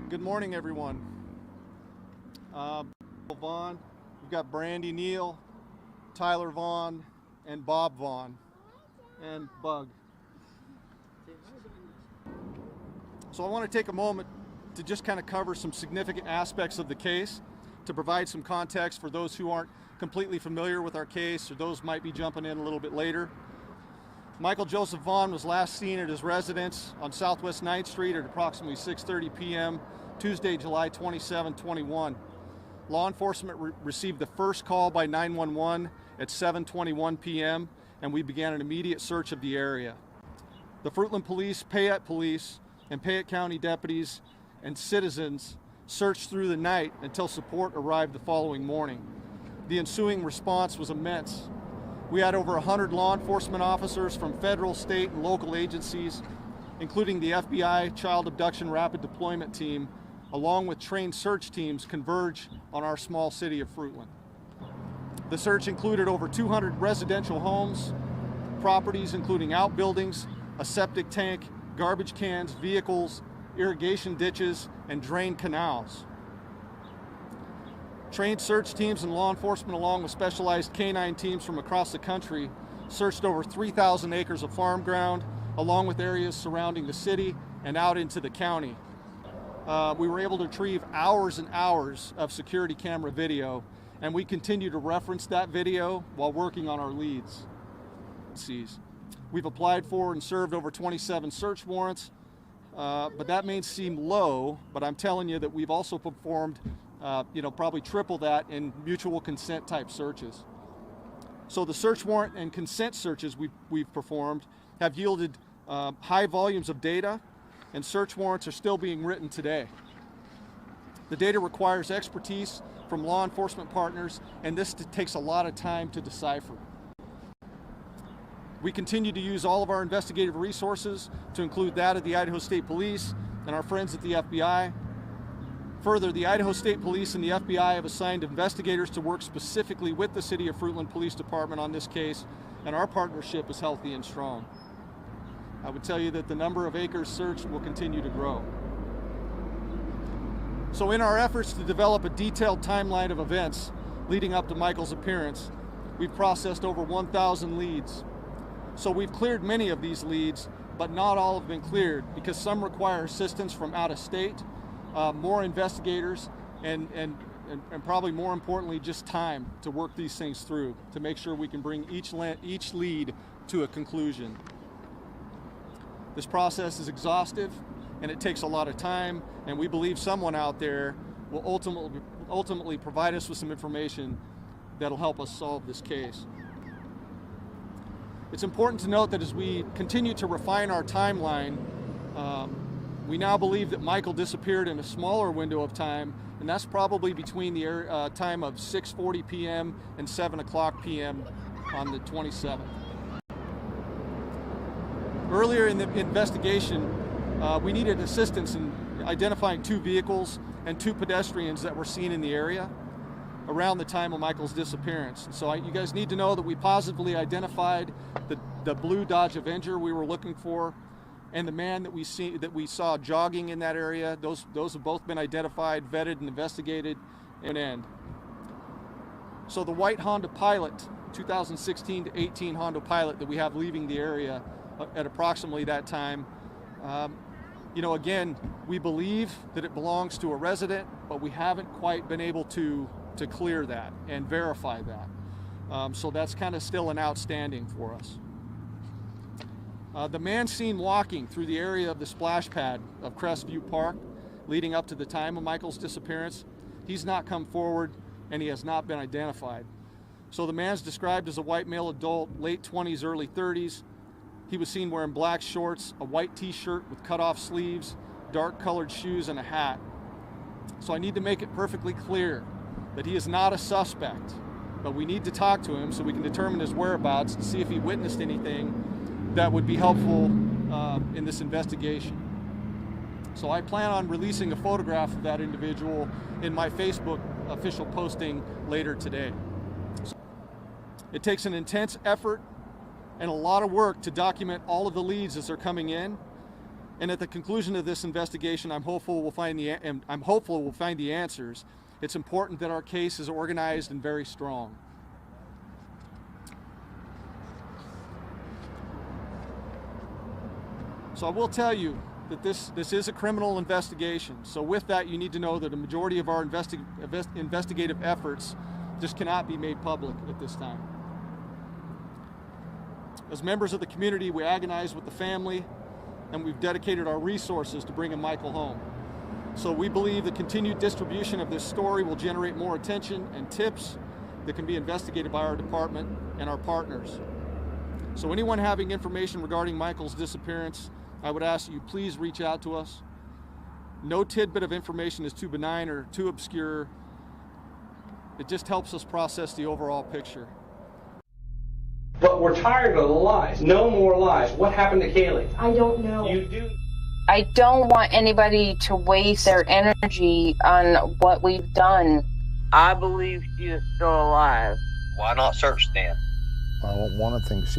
Good morning, everyone. Michael Vaughan, we've got Brandy Neal, Tyler Vaughan, and Bob Vaughan, and Bug. So I want to take a moment to just kind of cover some significant aspects of the case to provide some context for those who aren't completely familiar with our case or those might be jumping in a little bit later. Michael Joseph Vaughan was last seen at his residence on Southwest 9th Street at approximately 6:30 p.m. Tuesday, July 27, 21. Law enforcement received the first call by 911 at 7:21 p.m. and we began an immediate search of the area. The Fruitland Police, Payette Police, and Payette County deputies and citizens searched through the night until support arrived the following morning. The ensuing response was immense. We had over 100 law enforcement officers from federal, state, and local agencies, including the FBI Child Abduction Rapid Deployment Team, along with trained search teams, converge on our small city of Fruitland. The search included over 200 residential homes, properties including outbuildings, a septic tank, garbage cans, vehicles, irrigation ditches, and drained canals. Trained search teams and law enforcement, along with specialized canine teams from across the country, searched over 3,000 acres of farm ground, along with areas surrounding the city and out into the county. We were able to retrieve hours and hours of security camera video, and we continue to reference that video while working on our leads. We've applied for and served over 27 search warrants, but that may seem low, but I'm telling you that we've also performed probably triple that in mutual consent type searches. So the search warrant and consent searches we've performed have yielded high volumes of data, and search warrants are still being written today. The data requires expertise from law enforcement partners, and this takes a lot of time to decipher. We continue to use all of our investigative resources, to include that of the Idaho State Police and our friends at the FBI. Further, the Idaho State Police and the FBI have assigned investigators to work specifically with the City of Fruitland Police Department on this case, and our partnership is healthy and strong. I would tell you that the number of acres searched will continue to grow. So in our efforts to develop a detailed timeline of events leading up to Michael's appearance, we've processed over 1,000 leads. So we've cleared many of these leads, but not all have been cleared because some require assistance from out of state, more investigators, and probably more importantly, just time to work these things through to make sure we can bring each lead to a conclusion. This process is exhaustive and it takes a lot of time, and we believe someone out there will ultimately provide us with some information that'll help us solve this case. It's important to note that as we continue to refine our timeline, we now believe that Michael disappeared in a smaller window of time, and that's probably between the time of 6:40 p.m. and 7 o'clock p.m. on the 27th. Earlier in the investigation, we needed assistance in identifying 2 vehicles and 2 pedestrians that were seen in the area around the time of Michael's disappearance. So you guys need to know that we positively identified the blue Dodge Avenger we were looking for, and the man that we saw jogging in that area. Those have both been identified, vetted, and investigated and end. So the white Honda Pilot, 2016 to 18 Honda Pilot that we have leaving the area at approximately that time, again, we believe that it belongs to a resident, but we haven't quite been able to clear that and verify that. So that's kind of still an outstanding for us. The man seen walking through the area of the splash pad of Crestview Park leading up to the time of Michael's disappearance, he's not come forward and he has not been identified. So the man's described as a white male adult, late 20s, early 30s. He was seen wearing black shorts, a white t-shirt with cut-off sleeves, dark colored shoes, and a hat. So I need to make it perfectly clear that he is not a suspect, but we need to talk to him so we can determine his whereabouts and see if he witnessed anything that would be helpful in this investigation. So I plan on releasing a photograph of that individual in my Facebook official posting later today. It takes an intense effort and a lot of work to document all of the leads as they're coming in. And at the conclusion of this investigation, I'm hopeful we'll find the answers. It's important that our case is organized and very strong. So I will tell you that this is a criminal investigation. So with that, you need to know that a majority of our investigative efforts just cannot be made public at this time. As members of the community, we agonize with the family, and we've dedicated our resources to bringing Michael home. So we believe the continued distribution of this story will generate more attention and tips that can be investigated by our department and our partners. So anyone having information regarding Michael's disappearance, I would ask that you please reach out to us. No tidbit of information is too benign or too obscure. It just helps us process the overall picture. But we're tired of the lies. No more lies. What happened to Kaylee? I don't know. You do. I don't want anybody to waste their energy on what we've done. I believe she is still alive. Why not search then? I don't want to think she...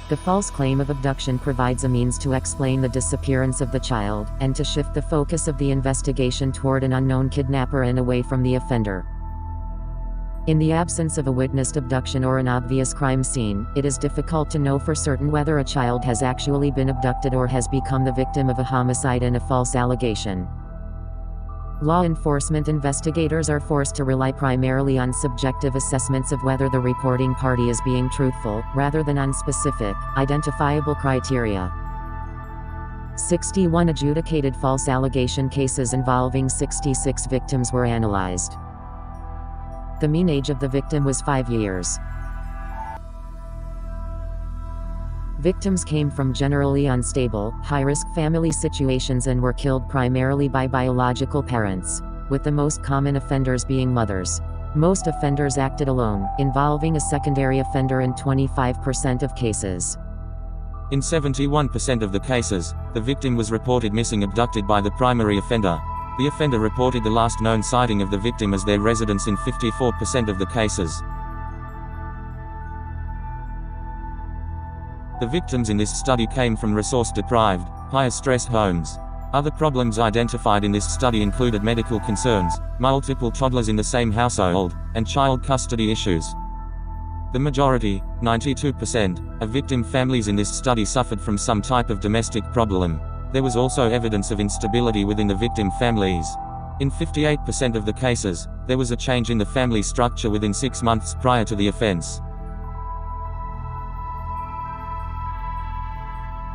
The false claim of abduction provides a means to explain the disappearance of the child, and to shift the focus of the investigation toward an unknown kidnapper and away from the offender. In the absence of a witnessed abduction or an obvious crime scene, it is difficult to know for certain whether a child has actually been abducted or has become the victim of a homicide and a false allegation. Law enforcement investigators are forced to rely primarily on subjective assessments of whether the reporting party is being truthful, rather than on specific, identifiable criteria. 61 adjudicated false allegation cases involving 66 victims were analyzed. The mean age of the victim was 5 years. Victims came from generally unstable, high-risk family situations and were killed primarily by biological parents, with the most common offenders being mothers. Most offenders acted alone, involving a secondary offender in 25% of cases. In 71% of the cases, the victim was reported missing abducted by the primary offender. The offender reported the last known sighting of the victim as their residence in 54% of the cases. The victims in this study came from resource-deprived, higher-stress homes. Other problems identified in this study included medical concerns, multiple toddlers in the same household, and child custody issues. The majority, 92%, of victim families in this study suffered from some type of domestic problem. There was also evidence of instability within the victim families. In 58% of the cases, there was a change in the family structure within 6 months prior to the offense.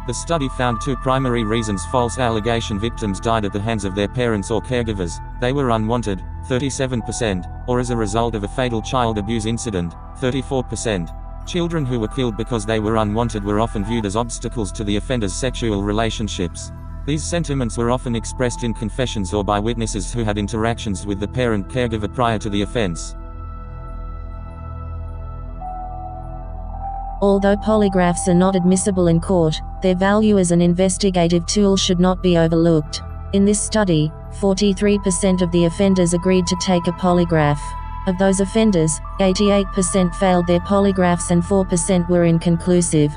The study found two primary reasons false allegation victims died at the hands of their parents or caregivers. They were unwanted, 37%, or as a result of a fatal child abuse incident, 34%. Children who were killed because they were unwanted were often viewed as obstacles to the offender's sexual relationships. These sentiments were often expressed in confessions or by witnesses who had interactions with the parent-caregiver prior to the offense. Although polygraphs are not admissible in court, their value as an investigative tool should not be overlooked. In this study, 43% of the offenders agreed to take a polygraph. Of those offenders, 88% failed their polygraphs and 4% were inconclusive.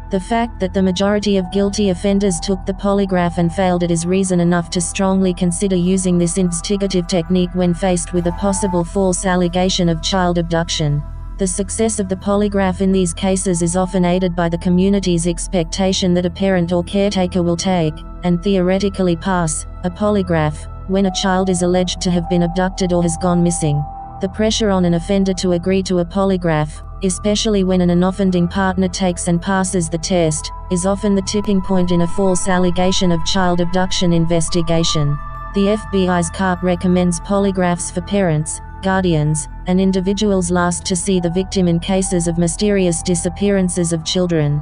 The fact that the majority of guilty offenders took the polygraph and failed it is reason enough to strongly consider using this investigative technique when faced with a possible false allegation of child abduction. The success of the polygraph in these cases is often aided by the community's expectation that a parent or caretaker will take, and theoretically pass, a polygraph, when a child is alleged to have been abducted or has gone missing. The pressure on an offender to agree to a polygraph, especially when an unoffending partner takes and passes the test, is often the tipping point in a false allegation of child abduction investigation. The FBI's CARP recommends polygraphs for parents, guardians, and individuals last to see the victim in cases of mysterious disappearances of children.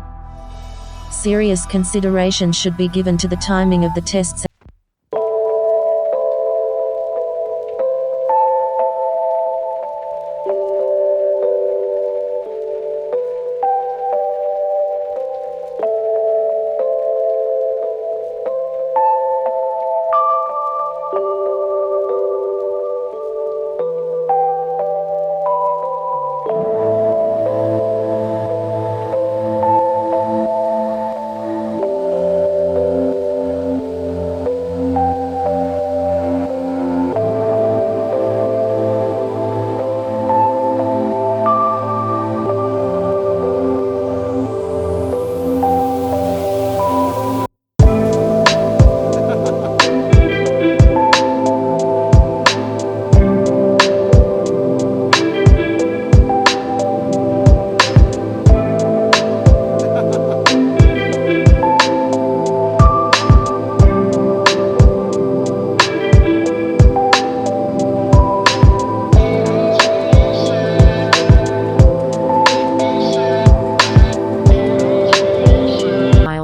Serious consideration should be given to the timing of the tests.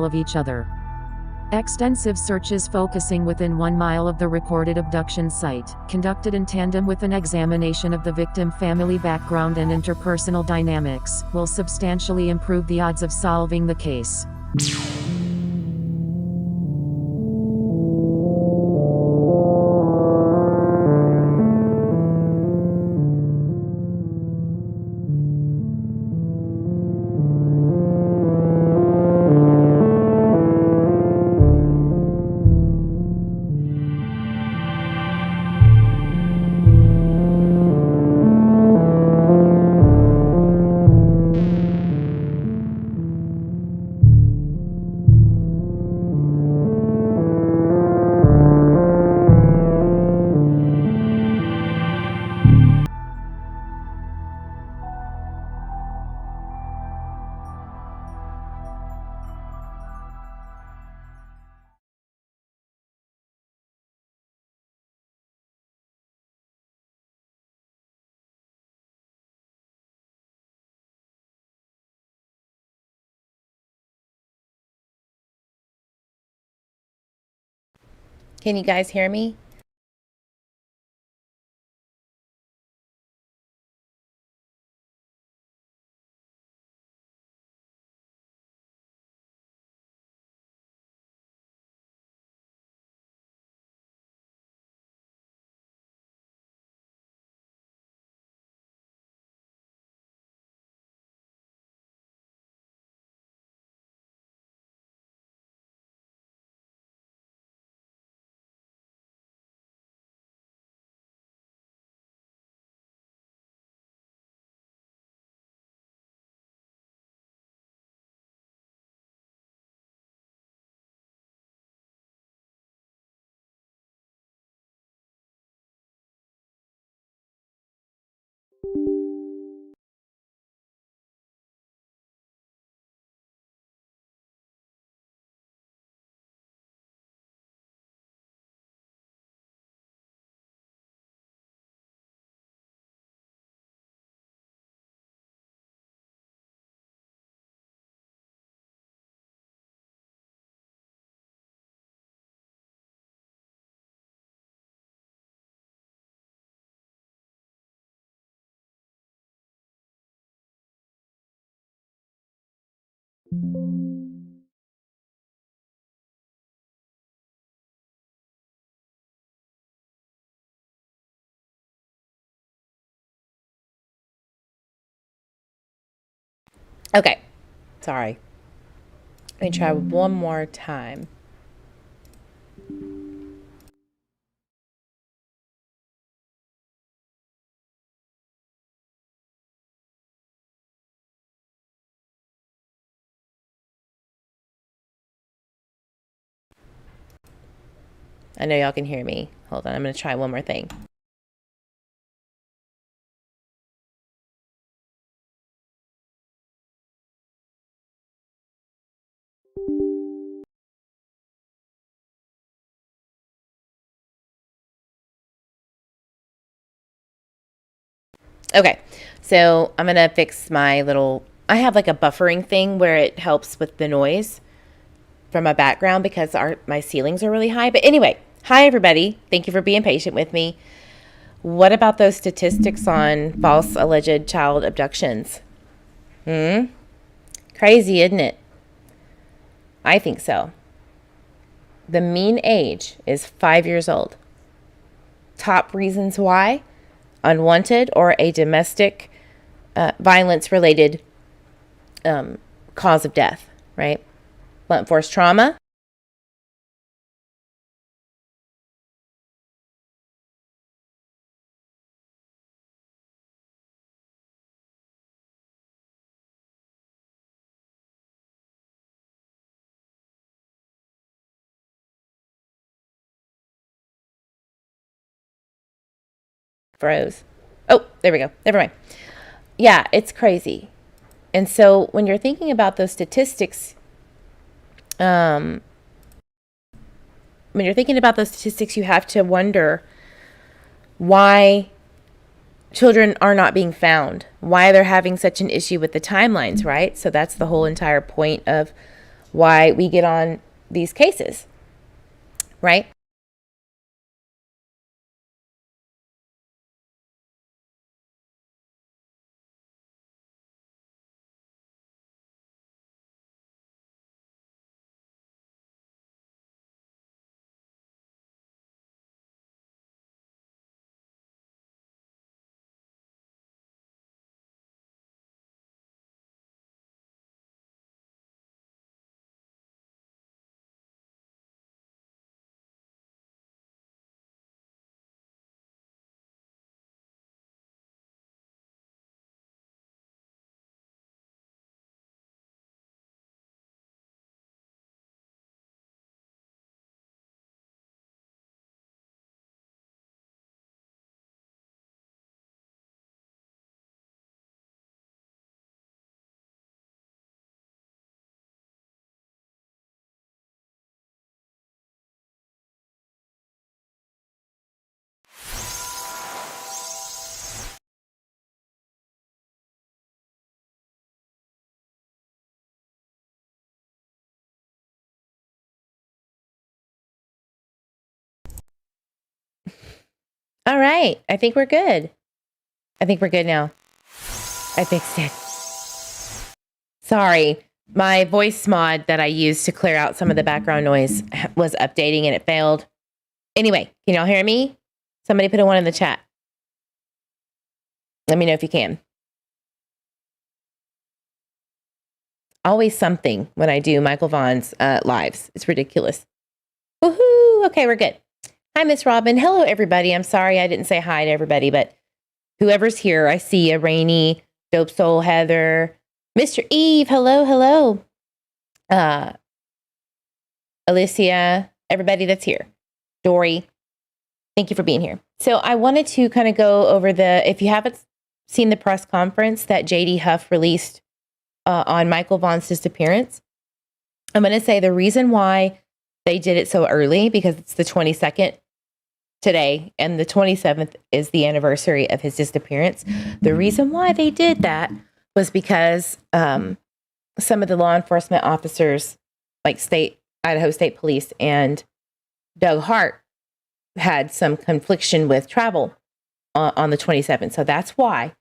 Of each other. Extensive searches focusing within 1 mile of the recorded abduction site, conducted in tandem with an examination of the victim family background and interpersonal dynamics, will substantially improve the odds of solving the case. Can you guys hear me? Okay, sorry. Let me try one more time. I know y'all can hear me. Hold on, I'm going to try one more thing. Okay, so I'm gonna fix my little. I have like a buffering thing where it helps with the noise from my background because my ceilings are really high. But anyway, hi everybody. Thank you for being patient with me. What about those statistics on false alleged child abductions? Crazy, isn't it? I think so. The mean age is 5 years old. Top reasons why: unwanted or a domestic violence related cause of death, right? Blunt force trauma. Froze. Oh, there we go. Never mind. Yeah, it's crazy. And so when you're thinking about those statistics, you have to wonder why children are not being found, why they're having such an issue with the timelines, right? So that's the whole entire point of why we get on these cases, right? All right. I think we're good. I think we're good now. I fixed it. Sorry. My voice mod that I used to clear out some of the background noise was updating and it failed. Anyway, can y'all hear me? Somebody put a 1 in the chat. Let me know if you can. Always something when I do Michael Vaughan's lives. It's ridiculous. Woohoo! Okay, we're good. Hi, Miss Robin. Hello, everybody. I'm sorry I didn't say hi to everybody, but whoever's here, I see a Rainy, Dope Soul, Heather, Mr. Eve. Hello, hello. Alicia, everybody that's here. Dory, thank you for being here. So I wanted to kind of go over if you haven't seen the press conference that JD Huff released on Michael Vaughan's disappearance, I'm going to say the reason why they did it so early, because it's the 22nd today, and the 27th is the anniversary of his disappearance. The reason why they did that was because some of the law enforcement officers, like Idaho State Police and Doug Hart, had some confliction with travel on the 27th. So that's why,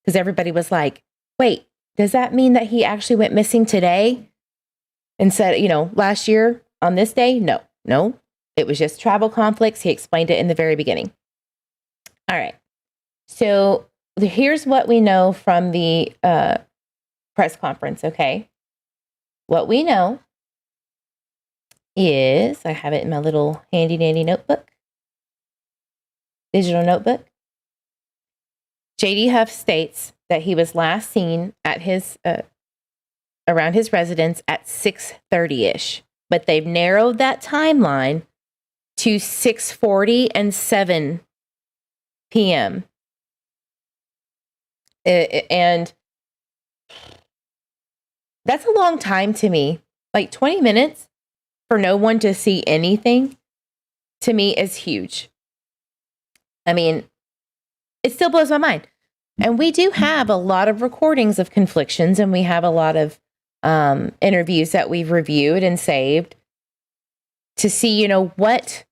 because everybody was like, wait, does that mean that he actually went missing today and said, last year on this day? No. It was just travel conflicts. He explained it in the very beginning. All right. So here's what we know from the press conference, okay? What we know is, I have it in my little handy dandy notebook, digital notebook. JD Huff states that he was last seen at his around his residence at 6:30ish, but they've narrowed that timeline to 6:40 and 7 p.m. And that's a long time to me. Like 20 minutes for no one to see anything, to me, is huge. I mean, it still blows my mind. And we do have a lot of recordings of conflictions, and we have a lot of interviews that we've reviewed and saved to see, what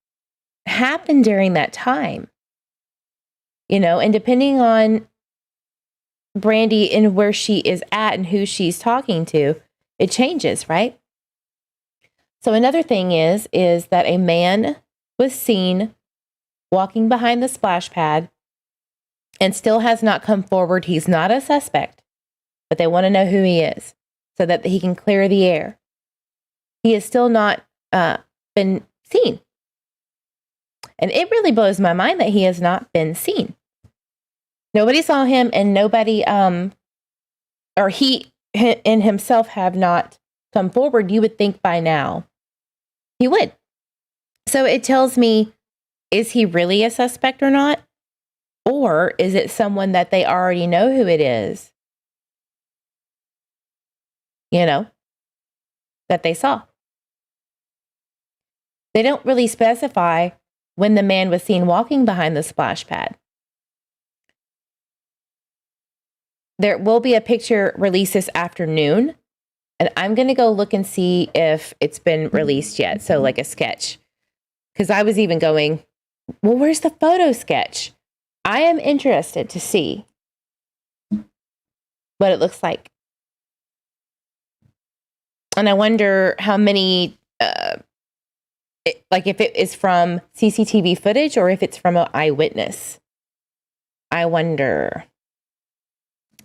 happened during that time. And depending on Brandy and where she is at and who she's talking to, it changes, right? So another thing is that a man was seen walking behind the splash pad and still has not come forward. He's not a suspect, but they want to know who he is so that he can clear the air. He has still not been seen. And it really blows my mind that he has not been seen. Nobody saw him, and nobody, or he in himself have not come forward. You would think by now he would. So it tells me, is he really a suspect or not? Or is it someone that they already know who it is? That they saw. They don't really specify when the man was seen walking behind the splash pad. There will be a picture released this afternoon, and I'm going to go look and see if it's been released yet. So like a sketch. Because I was even going, well, where's the photo sketch? I am interested to see what it looks like. And I wonder how many, if it is from CCTV footage or if it's from an eyewitness. I wonder.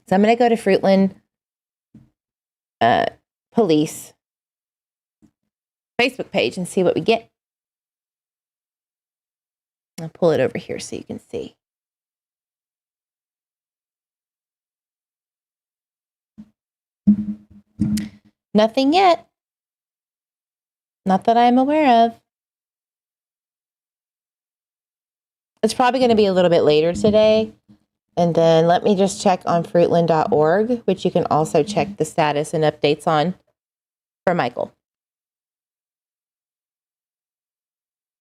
So I'm going to go to Fruitland Police Facebook page and see what we get. I'll pull it over here so you can see. Nothing yet. Not that I'm aware of. It's probably going to be a little bit later today. And then let me just check on fruitland.org, which you can also check the status and updates on for Michael.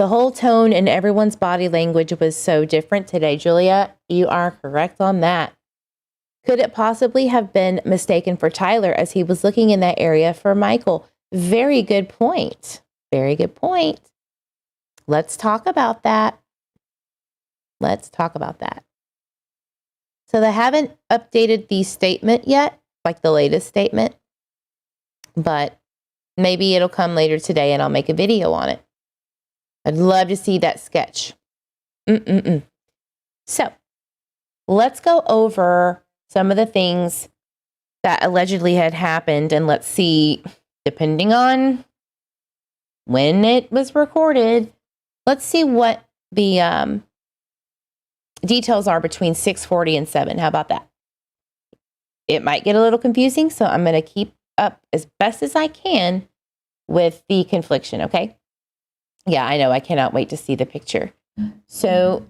The whole tone and everyone's body language was so different today, Julia. You are correct on that. Could it possibly have been mistaken for Tyler as he was looking in that area for Michael? Very good point. Very good point. Let's talk about that. Let's talk about that. So they haven't updated the statement yet, like the latest statement, but maybe it'll come later today and I'll make a video on it. I'd love to see that sketch. So let's go over some of the things that allegedly had happened, and let's see, depending on when it was recorded, let's see what the details are between 6:40 and 7. How about that? It might get a little confusing, so I'm going to keep up as best as I can with the confliction, okay? Yeah, I know. I cannot wait to see the picture. So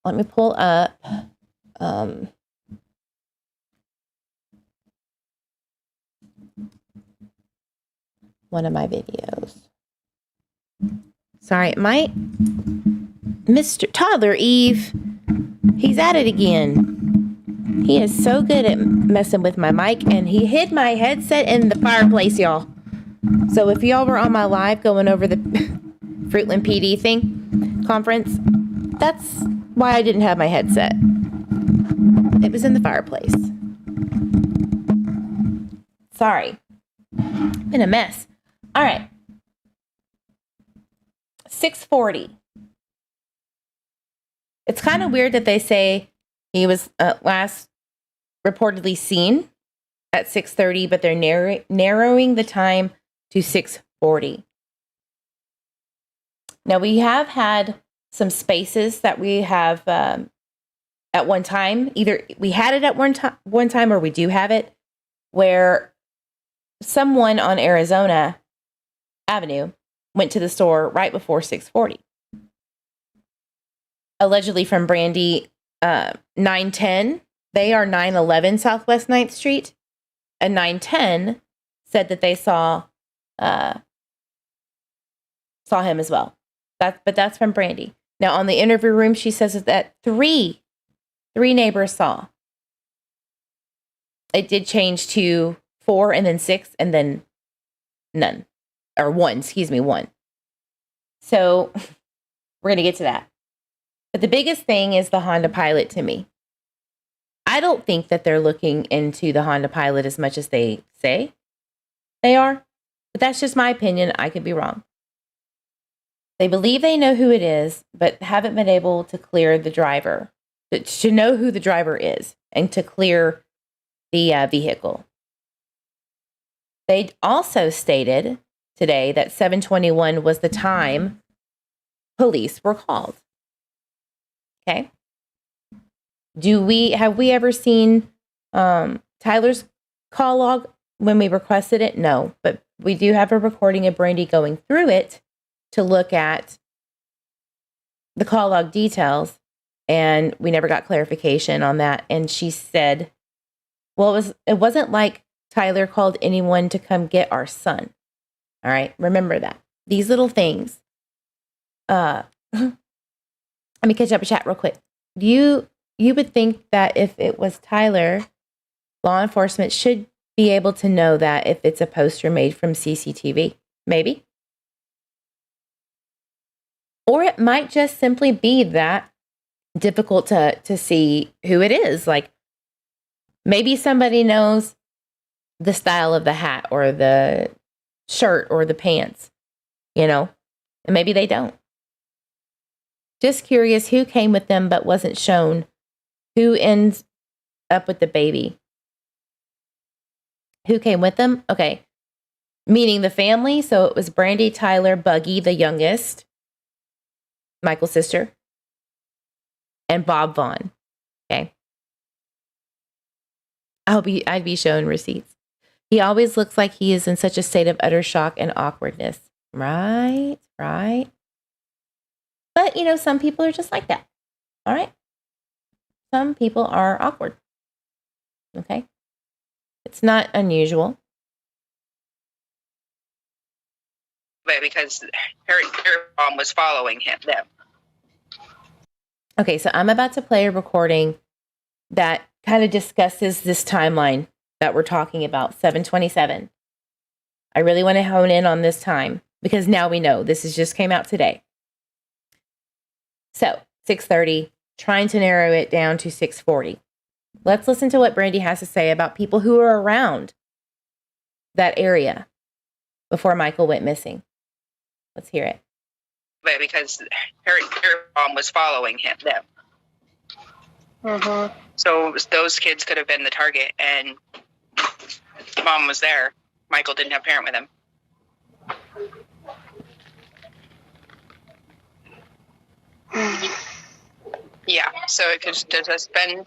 let me pull up one of my videos. Sorry, Mr. Toddler Eve, he's at it again. He is so good at messing with my mic, and he hid my headset in the fireplace, y'all. So if y'all were on my live going over the Fruitland PD conference, that's why I didn't have my headset. It was in the fireplace. Sorry. Been a mess. All right. 6:40. It's kind of weird that they say he was last reportedly seen at 6:30, but they're narrowing the time to 6:40. Now, we have had some spaces that we have at one time. Either we had it at one time or we do have it, where someone on Arizona Avenue went to the store right before 6:40. Allegedly from Brandy 910. They are 911 Southwest 9th Street. And 910 said that they saw him as well. But that's from Brandy. Now, on the interview room, she says that three neighbors saw. it did change to 4 and then 6 and then none. Or 1, excuse me, 1. So we're going to get to that. But the biggest thing is the Honda Pilot to me. I don't think that they're looking into the Honda Pilot as much as they say they are. But that's just my opinion. I could be wrong. They believe they know who it is, but haven't been able to clear the driver, to know who the driver is, and to clear the vehicle. They also stated today that 7:21 was the time police were called. Okay. Have we ever seen Tyler's call log when we requested it? No, but we do have a recording of Brandy going through it to look at the call log details, and we never got clarification on that. And she said, well, it wasn't like Tyler called anyone to come get our son. All right, remember that. These little things. Let me catch up a chat real quick. You would think that if it was Tyler, law enforcement should be able to know that if it's a poster made from CCTV. Maybe. Or it might just simply be that difficult to see who it is. Like, maybe somebody knows the style of the hat or the shirt or the pants, and maybe they don't. Just curious who came with them but wasn't shown. Who ends up with the baby? Who came with them? Okay. Meaning the family. So it was Brandy, Tyler, Buggy, the youngest, Michael's sister, and Bob Vaughan. Okay. I'd be shown receipts. He always looks like he is in such a state of utter shock and awkwardness. Right. But, some people are just like that. All right. Some people are awkward. Okay. It's not unusual. But because her mom was following them. Okay, so I'm about to play a recording that kind of discusses this timeline that we're talking about, 7:27. I really want to hone in on this time because now we know this just came out today. So 6:30, trying to narrow it down to 6:40. Let's listen to what Brandy has to say about people who are around that area before Michael went missing. Let's hear it. But because her mom was following them. Mm-hmm. So those kids could have been the target, and mom was there. Michael didn't have a parent with him. Yeah, so it could just been,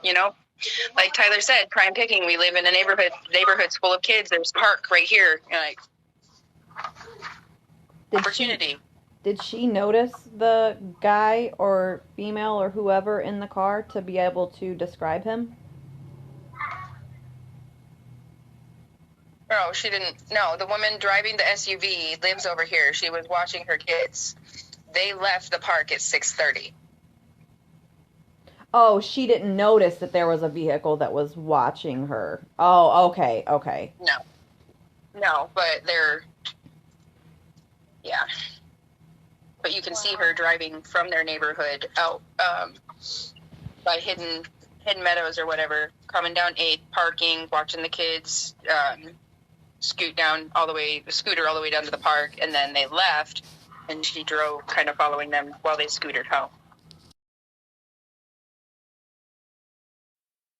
like Tyler said, prime picking. We live in a neighborhood's full of kids. There's a park right here. Opportunity. Did she notice the guy or female or whoever in the car to be able to describe him? No, she didn't. No, the woman driving the SUV lives over here. She was watching her kids. They left the park at 6:30. Oh, she didn't notice that there was a vehicle that was watching her. Oh, okay. No, but yeah. But you can see her driving from their neighborhood out by hidden meadows or whatever, coming down 8th, parking, watching the kids scooter all the way down to the park, and then they left, and she drove, kind of following them while they scootered home.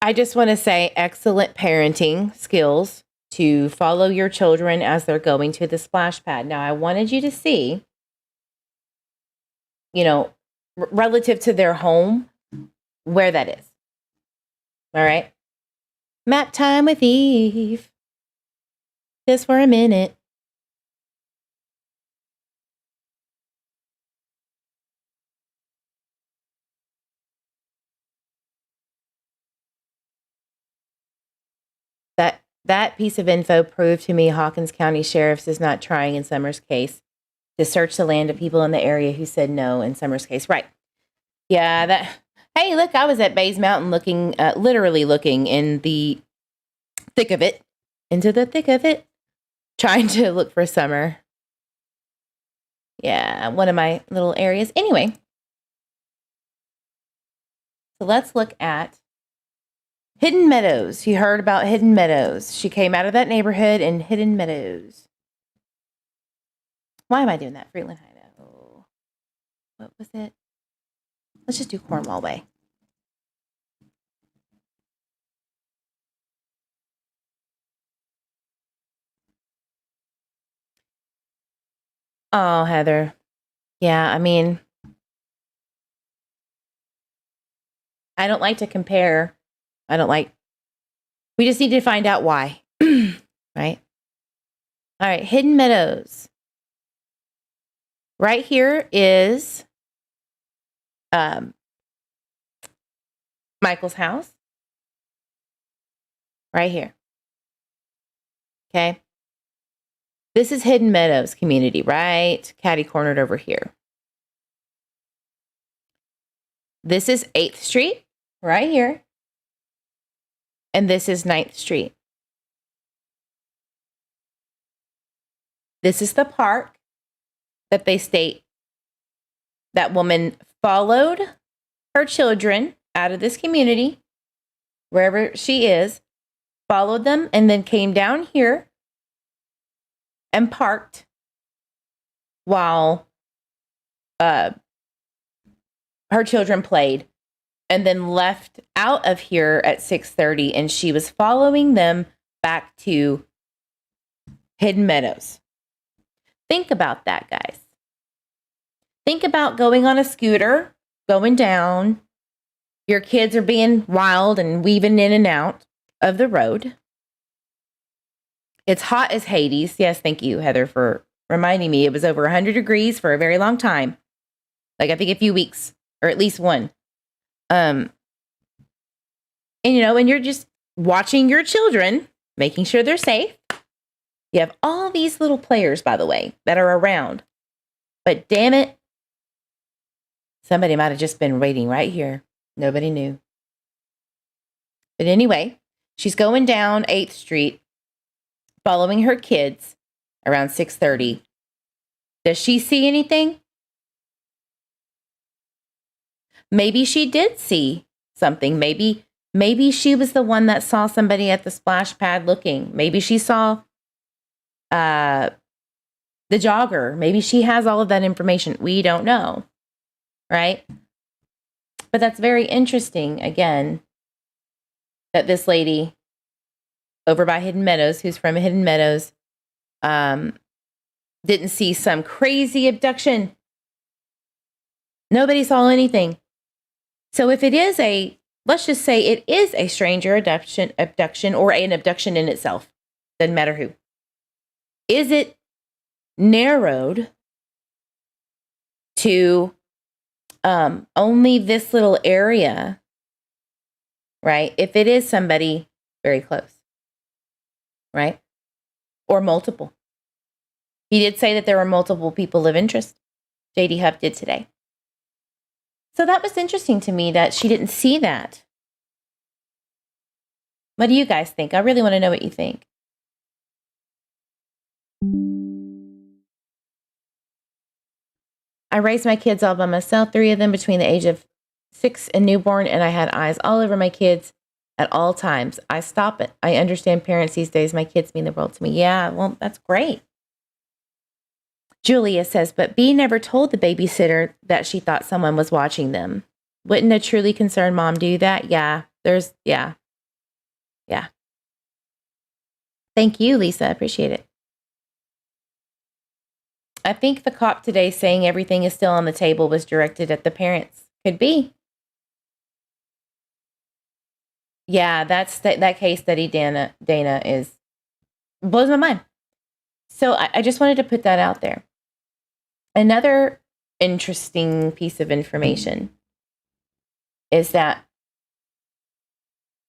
I just want to say excellent parenting skills to follow your children as they're going to the splash pad. Now, I wanted you to see, relative to their home, where that is. All right. Map time with Eve. Just for a minute. That piece of info proved to me Hawkins County Sheriff's is not trying in Summers' case to search the land of people in the area who said no in Summers' case. Right. Yeah, hey, look, I was at Bays Mountain literally looking in the thick of it, into the thick of it, trying to look for summer. Yeah, one of my little areas. Anyway, so let's look at Hidden Meadows. You heard about Hidden Meadows. She came out of that neighborhood in Hidden Meadows. Why am I doing that? Freeland Idaho. What was it? Let's just do Cornwall Way. Oh, Heather. Yeah, I mean, I don't like to compare. We just need to find out why. Right? All right, Hidden Meadows. Right here is Michael's house. Right here. Okay. This is Hidden Meadows community, right? Catty cornered over here. This is 8th Street, right here. And this is 9th Street. This is the park that they state that woman followed her children out of this community, wherever she is, followed them, and then came down here and parked while her children played, and then left out of here at 6:30, and she was following them back to Hidden Meadows. Think about that, guys. Think about going on a scooter, going down. Your kids are being wild and weaving in and out of the road. It's hot as Hades. Yes, thank you, Heather, for reminding me. It was over 100 degrees for a very long time. Like, I think a few weeks, or at least one. And you're just watching your children, making sure they're safe. You have all these little players, by the way, that are around. But damn it, somebody might have just been waiting right here. Nobody knew. But anyway, she's going down 8th Street, following her kids around 6:30. Does she see anything? Maybe she did see something. Maybe she was the one that saw somebody at the splash pad looking. Maybe she saw the jogger. Maybe she has all of that information. We don't know, right? But that's very interesting, again, that this lady over by Hidden Meadows, who's from Hidden Meadows, didn't see some crazy abduction. Nobody saw anything. So if it is let's just say it is a stranger abduction or an abduction in itself, doesn't matter who. Is it narrowed to only this little area, right? If it is somebody very close, right? Or multiple. He did say that there were multiple people of interest. J.D. Huff did today. So that was interesting to me that she didn't see that. What do you guys think? I really want to know what you think. I raised my kids all by myself, 3 of them between the age of 6 and newborn, and I had eyes all over my kids at all times. I stop it. I understand parents these days. My kids mean the world to me. Yeah, well, that's great. Julia says, but B never told the babysitter that she thought someone was watching them. Wouldn't a truly concerned mom do that? Yeah, yeah. Thank you, Lisa. I appreciate it. I think the cop today saying everything is still on the table was directed at the parents. Could be. Yeah, that case study, Dana is blows my mind. So I just wanted to put that out there. Another interesting piece of information is that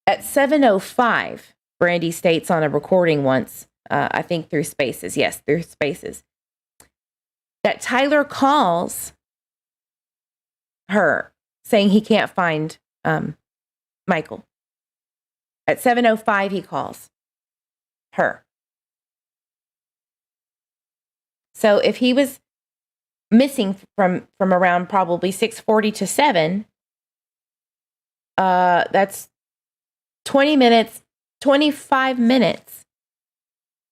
at 7:05, Brandy states on a recording once, I think through Spaces, yes, through Spaces, that Tyler calls her saying he can't find Michael. At 7:05, he calls. her. So if he was missing from around probably 6:40 to 7, that's 20 minutes, 25 minutes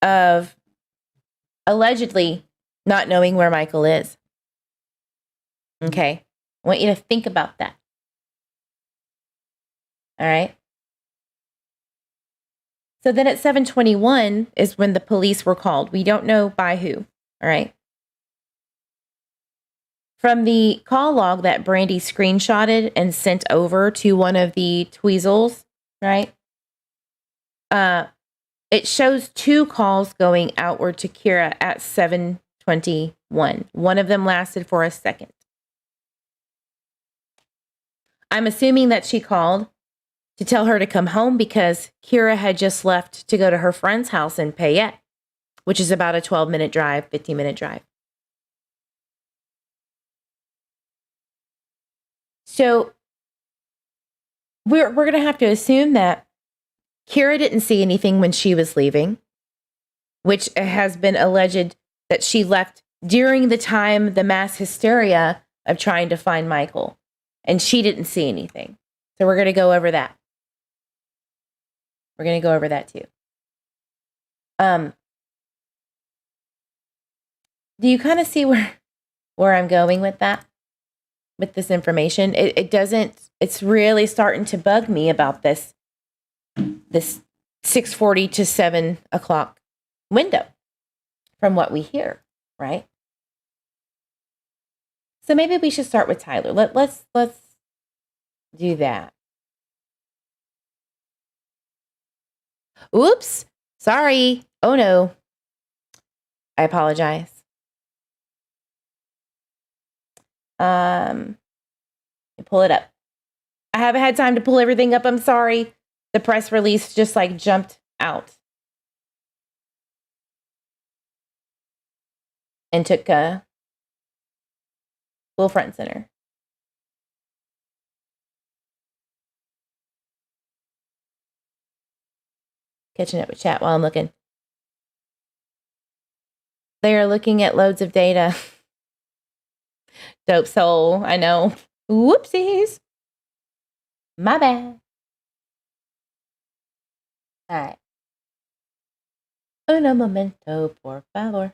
of allegedly not knowing where Michael is. Okay. I want you to think about that. All right. So then at 7:21 is when the police were called. We don't know by who. All right. From the call log that Brandy screenshotted and sent over to one of the tweezels, right? It shows 2 calls going outward to Kira at 7:21. One of them lasted for a second. I'm assuming that she called to tell her to come home because Kira had just left to go to her friend's house in Payette, which is about a 12-minute drive, 15-minute drive. So we're going to have to assume that Kira didn't see anything when she was leaving, which has been alleged that she left during the time, the mass hysteria of trying to find Michael, and she didn't see anything. So we're going to go over that. We're going to go over that too. Do you kind of see where I'm going with that? With this information? It's really starting to bug me about this 6:40 to 7 o'clock window from what we hear, right? So maybe we should start with Tyler. Let's do that. Oops. Sorry. Oh no. I apologize. Pull it up. I haven't had time to pull everything up. I'm sorry. The press release just like jumped out and took full front and center. Catching up with chat while I'm looking. They are looking at loads of data. Dope soul. I know. Whoopsies. My bad. All right. Uno momento, por favor.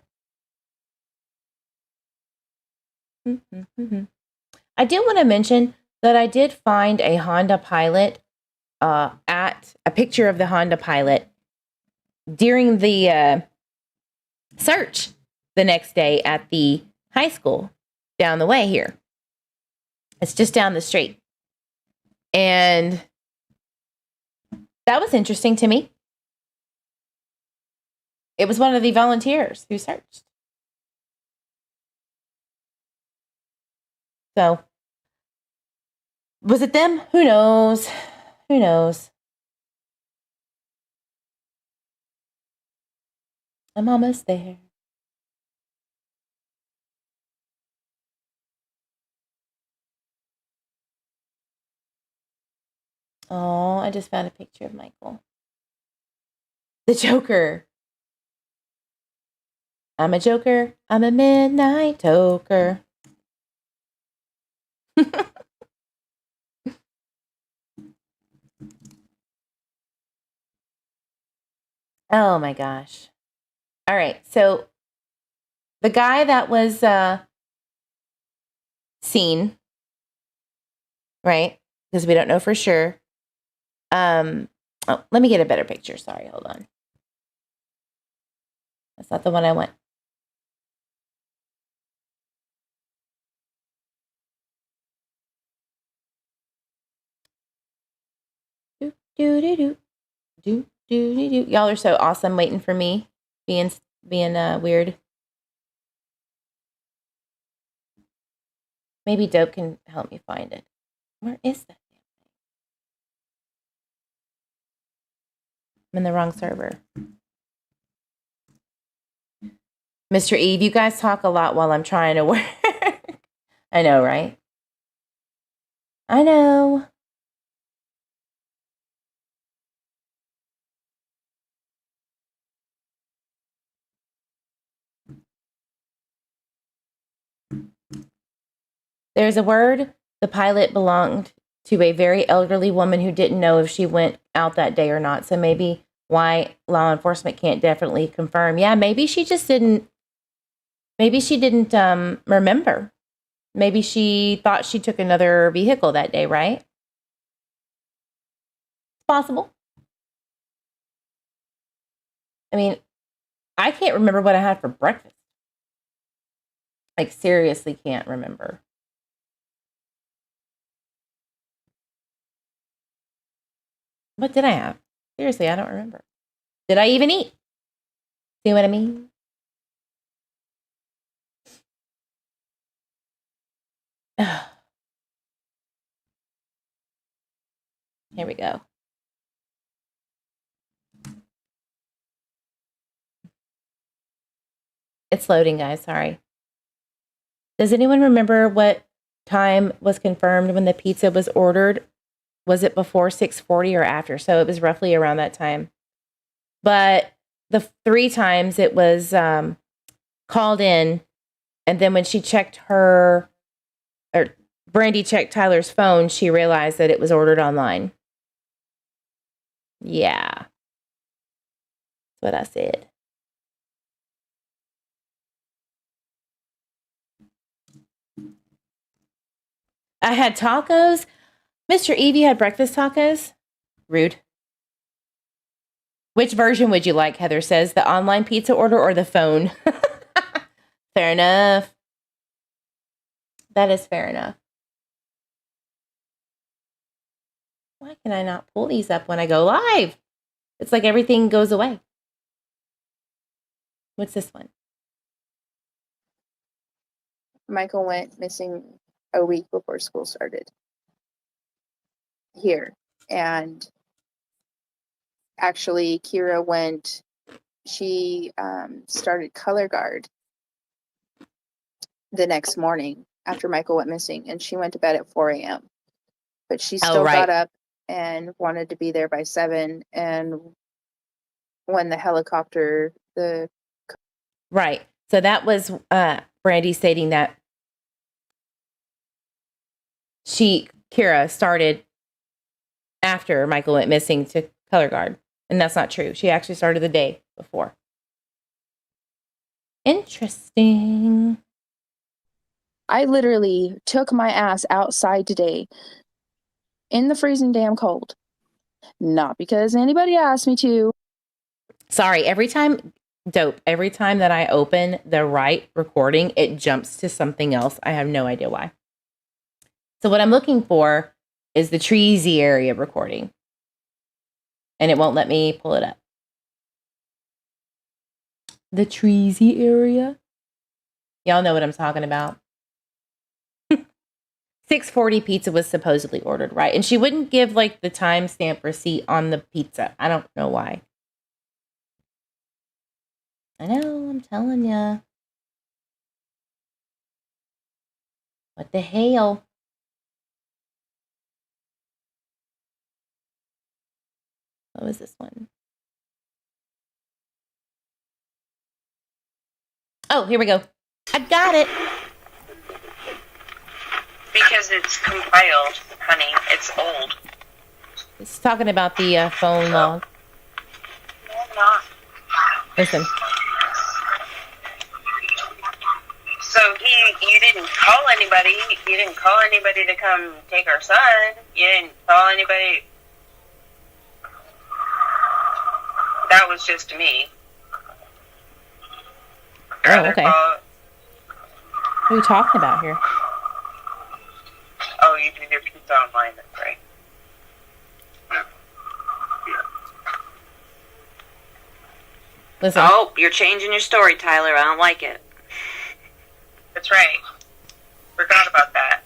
I did want to mention that I did find a Honda Pilot at a picture of the Honda Pilot during the search the next day at the high school down the way here. It's just down the street. And that was interesting to me. It was one of the volunteers who searched. So, was it them? Who knows? Who knows? I'm almost there. Oh, I just found a picture of Michael. The Joker. I'm a joker. I'm a midnight toker. Oh my gosh. All right. So the guy that was seen, right? Because we don't know for sure. Oh, let me get a better picture. Sorry, hold on. That's not the one I want. Y'all are so awesome waiting for me, being weird. Maybe Dope can help me find it. Where is that? I'm in the wrong server. Mr. Eve, you guys talk a lot while I'm trying to work. I know, right? I know. There's a word. The pilot belonged to a very elderly woman who didn't know if she went out that day or not. So maybe why law enforcement can't definitely confirm. Yeah, maybe she just didn't. Maybe she didn't remember. Maybe she thought she took another vehicle that day, right? It's possible. I mean, I can't remember what I had for breakfast. Like, seriously can't remember. What did I have? Seriously, I don't remember. Did I even eat? See what I mean? Here we go. It's loading, guys. Sorry. Does anyone remember what time was confirmed when the pizza was ordered? Was it before 6:40 or after? So it was roughly around that time. But the 3 times it was called in, and then when she checked or Brandy checked Tyler's phone, she realized that it was ordered online. Yeah. That's what I said. I had tacos. Mr. Evie had breakfast tacos. Rude. Which version would you like, Heather says? The online pizza order or the phone? Fair enough. That is fair enough. Why can I not pull these up when I go live? It's like everything goes away. What's this one? Michael went missing a week before school started here. And actually, Kira went, she started color guard the next morning after Michael went missing. And she went to bed at 4 a.m. But she still got up and wanted to be there by 7. And when the helicopter, Right. So that was Brandy stating that Kira started after Michael went missing to color guard. And that's not true. She actually started the day before. Interesting. I literally took my ass outside today in the freezing damn cold. Not because anybody asked me to. Sorry, every time that I open the right recording, it jumps to something else. I have no idea why. So what I'm looking for is the Treasy area recording. And it won't let me pull it up. The Treasy area? Y'all know what I'm talking about. 6:40 pizza was supposedly ordered, right? And she wouldn't give like the timestamp receipt on the pizza. I don't know why. I know, I'm telling ya. What the hell? What was this one? Oh, here we go. I got it. because it's compiled, honey. It's old. It's talking about the phone log. No, I'm not. Listen. So you didn't call anybody. You didn't call anybody to come take our son. You didn't call anybody. That was just me. Oh, okay. What are you talking about here? Oh, you did your pizza online, that's right. Listen. Oh, you're changing your story, Tyler. I don't like it. That's right. Forgot about that.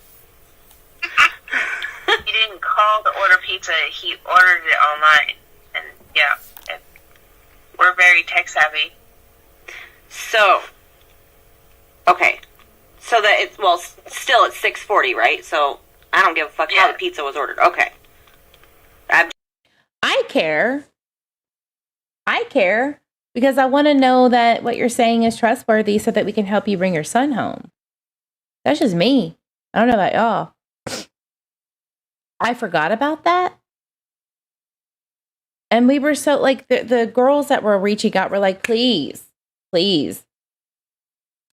He didn't call to order pizza. He ordered it online. And yeah, we're very tech savvy. So, okay. So that it's, well, still it's 6:40, right? So I don't give a fuck how the pizza was ordered. Okay. I care. Because I want to know that what you're saying is trustworthy so that we can help you bring your son home. That's just me. I don't know about y'all. I forgot about that. And we were so, like, the girls that were reaching out were like, please, please,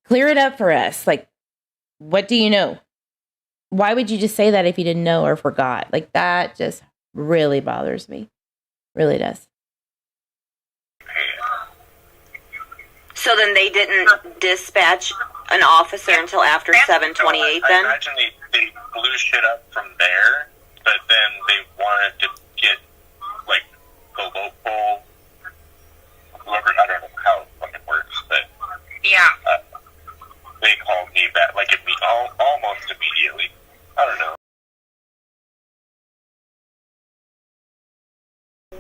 clear it up for us. Like, what do you know? Why would you just say that if you didn't know or forgot? Like, that just really bothers me. Really does. So then they didn't dispatch an officer until after 7:28 then? I imagine they blew shit up from there, but then they wanted to get, like, the local, whoever, I don't know how it fucking works, but Yeah. They called me back, like, almost immediately. I don't know.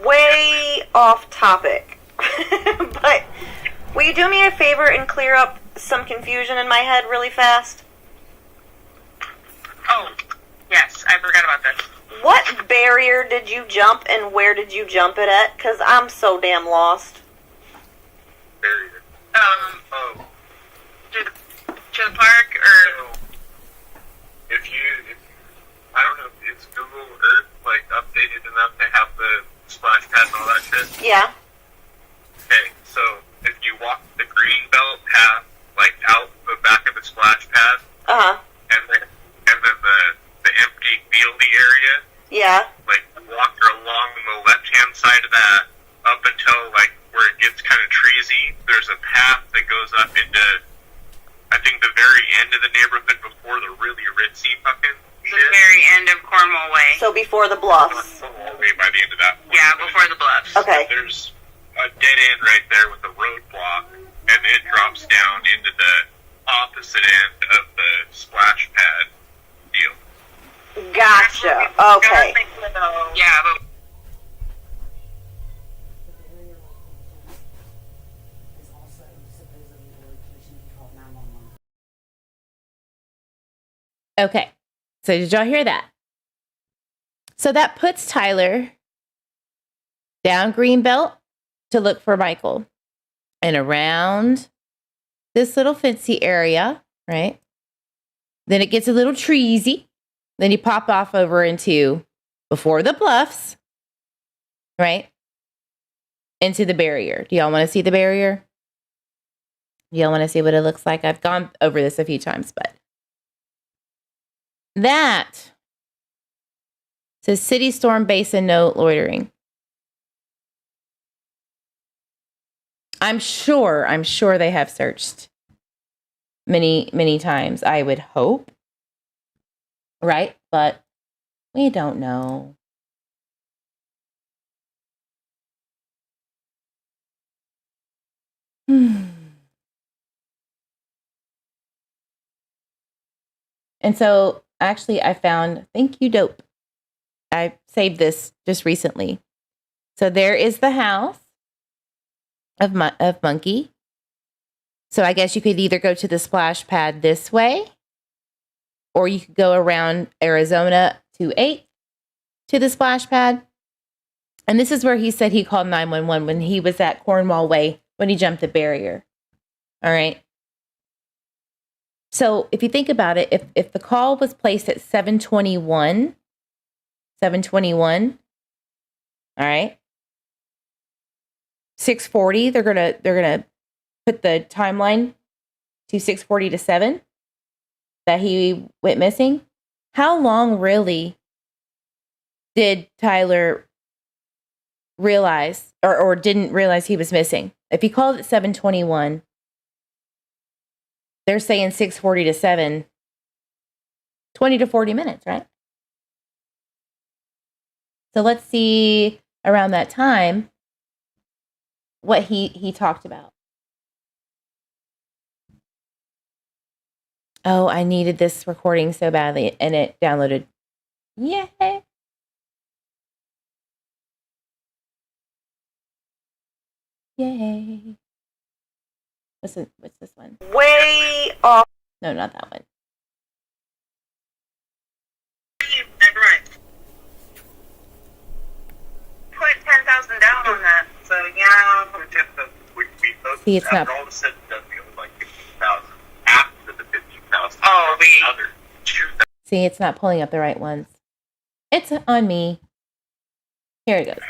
Way off topic. But will you do me a favor and clear up some confusion in my head really fast? Oh, yes, I forgot about this. What barrier did you jump and where did you jump it at? Because I'm so damn lost. Barrier. To the park, or... If I don't know, is Google Earth, like, updated enough to have the splash pad and all that shit? Yeah. Okay, so if you walk the green belt path, like, out the back of the splash pad, and then the empty fieldy area, yeah, like, walk along the left-hand side of that up until, like, where it gets kind of treesy. There's a path that goes up into, I think, the very end of the neighborhood before the really ritzy fucking shit. The very end of Cornwall Way. So before the bluffs. Cornwall Way by the end of that. Yeah, before the bluffs. Okay. There's a dead end right there with a roadblock, and it drops down into the opposite end of the splash pad deal. Gotcha. Okay. Yeah, but... Okay. So did y'all hear that? So that puts Tyler down Greenbelt to look for Michael and around this little fancy area, right? Then it gets a little treesy. Then you pop off over into before the bluffs, right? Into the barrier. Do y'all want to see the barrier? Do y'all want to see what it looks like? I've gone over this a few times, but that says City Storm Basin, no loitering. I'm sure they have searched many, many times. I would hope. Right? But we don't know. And so actually I found, thank you, Dope. I saved this just recently. So there is the house of Monkey. So I guess you could either go to the splash pad this way, or you could go around Arizona to 8 to the splash pad. And this is where he said he called 911 when he was at Cornwall Way, when he jumped the barrier. All right. So if you think about it, if the call was placed at 7:21, all right, 6:40, they're gonna put the timeline to 6:40 to 7 that he went missing. How long really did Tyler realize or didn't realize he was missing? If he called at 7:21, they're saying 6:40 to 7, 20 to 40 minutes, right? So let's see around that time what he talked about. Oh, I needed this recording so badly, and it downloaded. Yay! Yay! What's this one? Way off. No, not that one. Never mind. Put 10,000 down on that. So yeah. See, it's not. All of a sudden, it was like 15,000. After the 15,000, Oh, another 2,000. See, it's not pulling up the right ones. It's on me. Here it goes.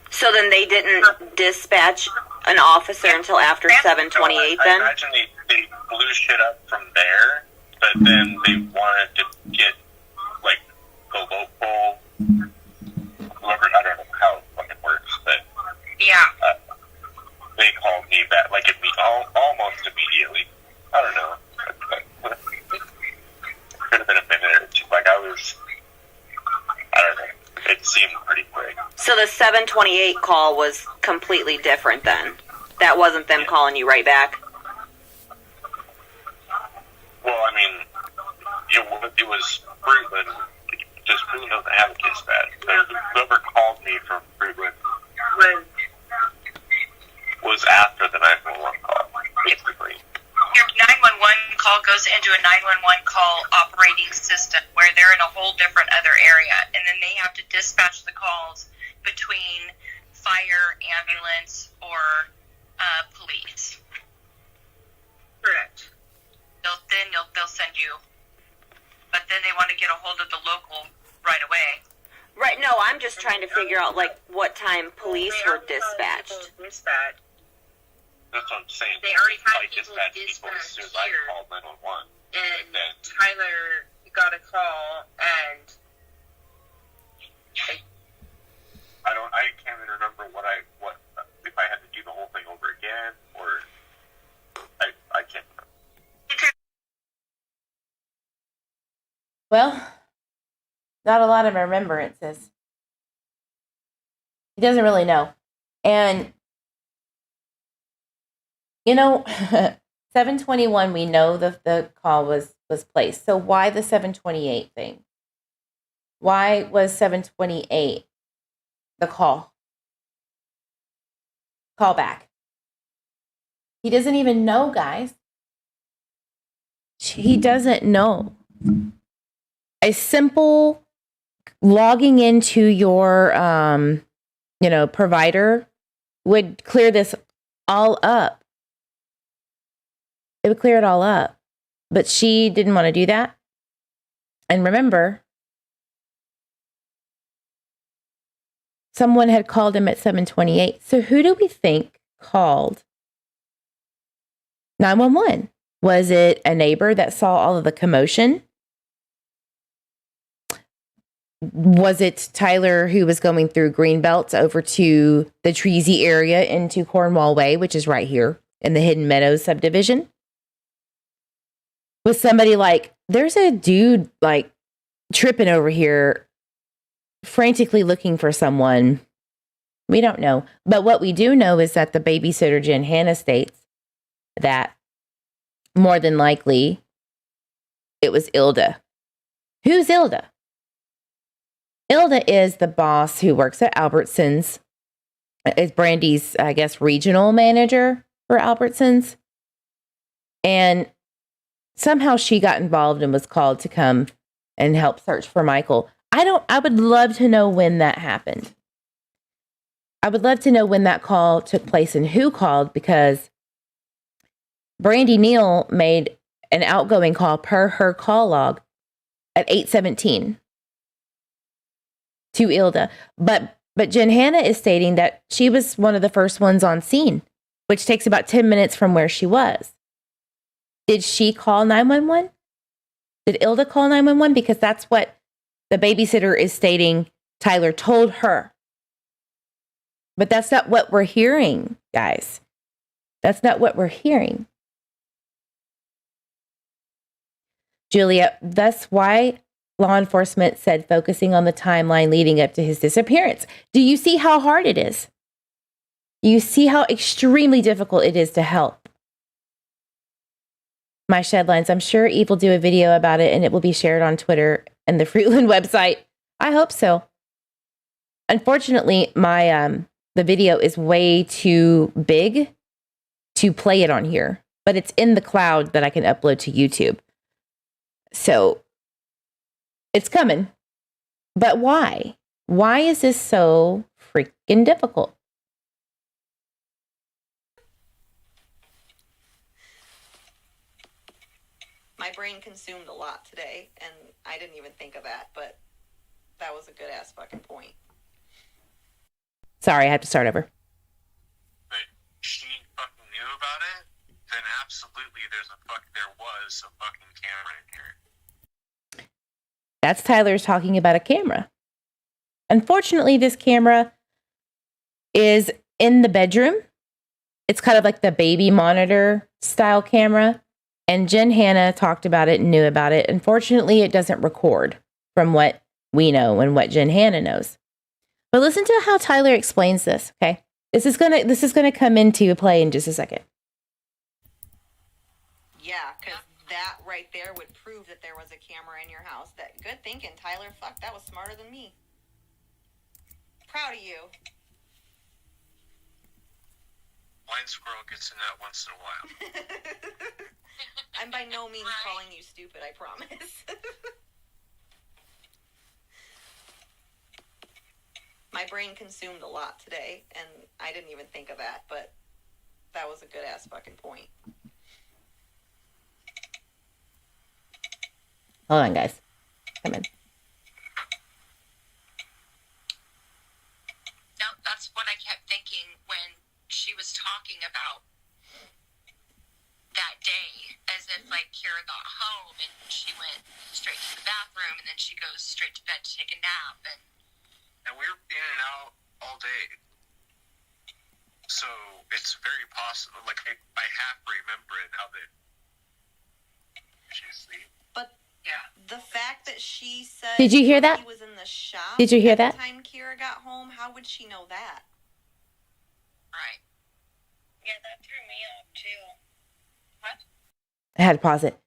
So then they didn't dispatch an officer until after 7:28 I then? imagine they blew shit up from there, but then they wanted to get, like, the local, whoever, I don't know how it fucking works, but Yeah. they called me back, like, almost immediately. I don't know. Could have been a minute or two. Like, I don't know. It seemed pretty quick. So the 7:28 call was completely different then? That wasn't them calling you right back? Well, I mean, it was Fruitland. Just Fruitland doesn't have a dispatch. Whoever called me from Fruitland was after the 911 call, basically. Your 911 call goes into a 911 call operating system where they're in a whole different other area, and then they have to dispatch the calls between fire, ambulance, or police. Correct. They'll send you, but then they want to get a hold of the local right away. Right, no, I'm just trying to figure out, like, what time police were dispatched. That's what I'm saying. They already had I people dispatched people as soon as I here. called 911. And then Tyler got a call, and I can't even remember what if I had to do the whole thing over again, or I can't remember. Well, not a lot of remembrances. He doesn't really know. And, 7:21, we know the call was placed. So why the 7:28 thing? Why was 7:28 the call back? He doesn't even know, guys. He doesn't know. A simple logging into your, provider would clear this all up. It would clear it all up. But she didn't want to do that. And remember, someone had called him at 7:28. So who do we think called 911? Was it a neighbor that saw all of the commotion? Was it Tyler who was going through Greenbelt over to the Treasy area into Cornwall Way, which is right here in the Hidden Meadows subdivision? Was somebody like, there's a dude like tripping over here, frantically looking for someone? We don't know. But what we do know is that the babysitter, Jen Hannah, states that more than likely it was Ilda. Who's Ilda? Ilda is the boss who works at Albertsons. Is Brandy's, I guess, regional manager for Albertsons. And somehow she got involved and was called to come and help search for Michael. I would love to know when that happened. I would love to know when that call took place and who called, because Brandy Neal made an outgoing call per her call log at 8:17 to Ilda. But Jen Hannah is stating that she was one of the first ones on scene, which takes about 10 minutes from where she was. Did she call 911? Did Ilda call 911? Because that's what the babysitter is stating Tyler told her. But that's not what we're hearing, guys. That's not what we're hearing. Julia, that's why law enforcement said focusing on the timeline leading up to his disappearance. Do you see how hard it is? Do you see how extremely difficult it is to help? My Shedlines, I'm sure Eve will do a video about it and it will be shared on Twitter and the Fruitland website. I hope so. Unfortunately, the video is way too big to play it on here, but it's in the cloud that I can upload to YouTube. So it's coming. But why? Why is this so freaking difficult? My brain consumed a lot today, and I didn't even think of that, but that was a good ass fucking point. Sorry, I have to start over. But she fucking knew about it, then absolutely there was a fucking camera in here. That's Tyler's talking about a camera. Unfortunately, this camera is in the bedroom. It's kind of like the baby monitor style camera. And Jen Hanna talked about it and knew about it. Unfortunately, it doesn't record from what we know and what Jen Hanna knows. But listen to how Tyler explains this, okay? This is gonna come into play in just a second. Yeah, because that right there would prove that there was a camera in your house. That good thinking, Tyler. Fuck, that was smarter than me. Proud of you. Blind squirrel gets in that once in a while. I'm by no means calling you stupid, I promise. My brain consumed a lot today, and I didn't even think of that, but that was a good ass fucking point. Hold on, guys. Come in. No, that's what I kept thinking when she was talking about that day, as if like Kira got home and she went straight to the bathroom and then she goes straight to bed to take a nap, And we were in and out all day. So it's very possible, like I half remember it now that she's asleep. But yeah, the fact that she said Did you hear that? he was in the shop Did you hear at that? the time Kira got home, how would she know that? right. Yeah, that threw me off too. What? I had to pause it.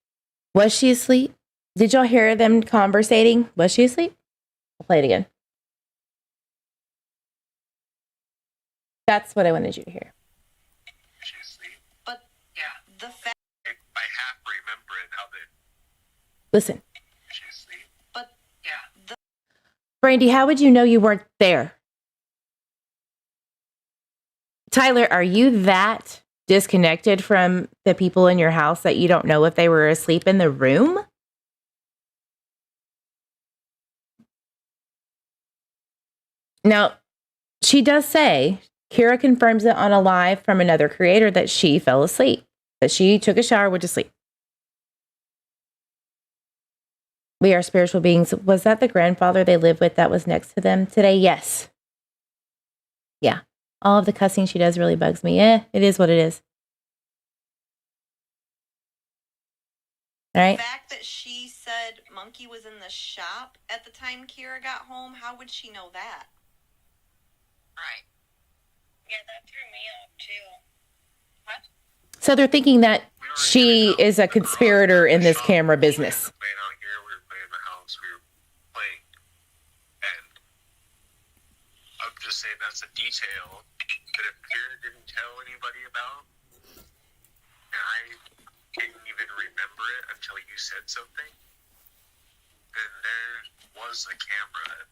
Was she asleep? Did y'all hear them conversating? Was she asleep? I'll play it again. That's what I wanted you to hear. She's asleep. But Yeah. the fact I half remember it now that Listen, she's asleep. but Yeah. Brandy, how would you know you weren't there? Tyler, are you that disconnected from the people in your house that you don't know if they were asleep in the room? Now, she does say, Kira confirms it on a live from another creator that she fell asleep, that she took a shower, went to sleep. We are spiritual beings. Was that the grandfather they lived with that was next to them today? Yes. Yeah. All of the cussing she does really bugs me. It is what it is. All right. The fact that she said Monkey was in the shop at the time Kira got home, how would she know that? Right. Yeah, that threw me off too. What? So they're thinking that she is a conspirator in this camera business. Playing out here, we were playing in the house, we were playing. And I'm just saying that's a detail that if Kira didn't tell anybody about, and I didn't even remember it until you said something, then there was a camera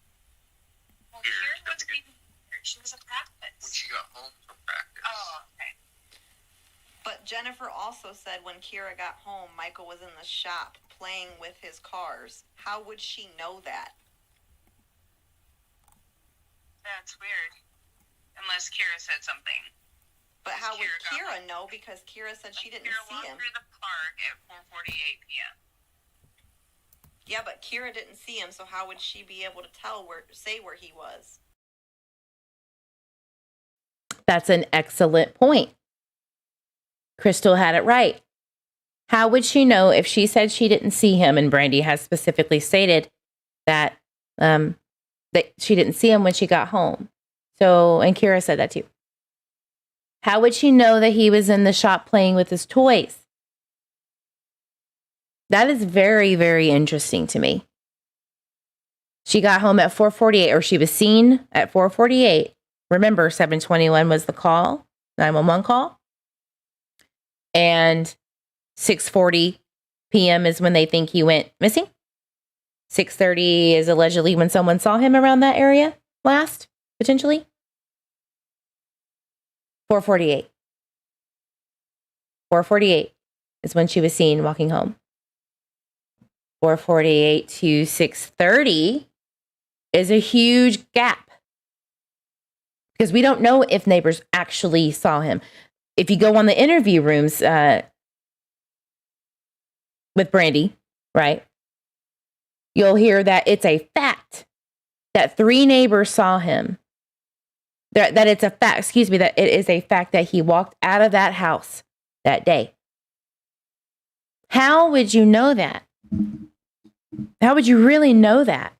Well, here. Kira wasn't even here. She was at practice. When she got home from practice. Oh, okay. But Jennifer also said when Kira got home, Michael was in the shop playing with his cars. How would she know that? That's weird. Unless Kira said something. But how would Kira got Kira know? Because Kira said she didn't Kira see walked him. through the park at 4:48 p.m. Yeah, but Kira didn't see him, so how would she be able to say where he was? That's an excellent point. Crystal had it right. How would she know if she said she didn't see him? And Brandy has specifically stated that that she didn't see him when she got home. So, and Kira said that too. How would she know that he was in the shop playing with his toys? That is very, very interesting to me. She got home at 4:48, or she was seen at 4:48. Remember, 7:21 was the call, 911 call. And 6:40 p.m. is when they think he went missing. 6:30 is allegedly when someone saw him around that area last, potentially. 4:48. 4:48 is when she was seen walking home. 4:48 to 6:30 is a huge gap. Because we don't know if neighbors actually saw him. If you go on the interview rooms with Brandy, right, you'll hear that it's a fact that 3 neighbors saw him. That it's a fact, that it is a fact that he walked out of that house that day. How would you know that? How would you really know that?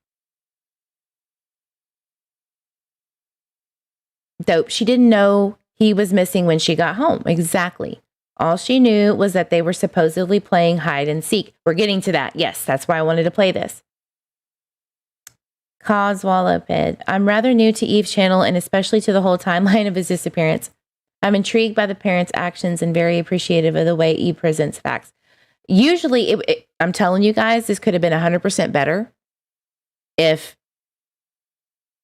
Dope. She didn't know he was missing when she got home. Exactly. All she knew was that they were supposedly playing hide and seek. We're getting to that. Yes, that's why I wanted to play this. Coswalloped. I'm rather new to Eve's channel and especially to the whole timeline of his disappearance. I'm intrigued by the parents' actions and very appreciative of the way Eve presents facts. Usually, I'm telling you guys, this could have been 100% better if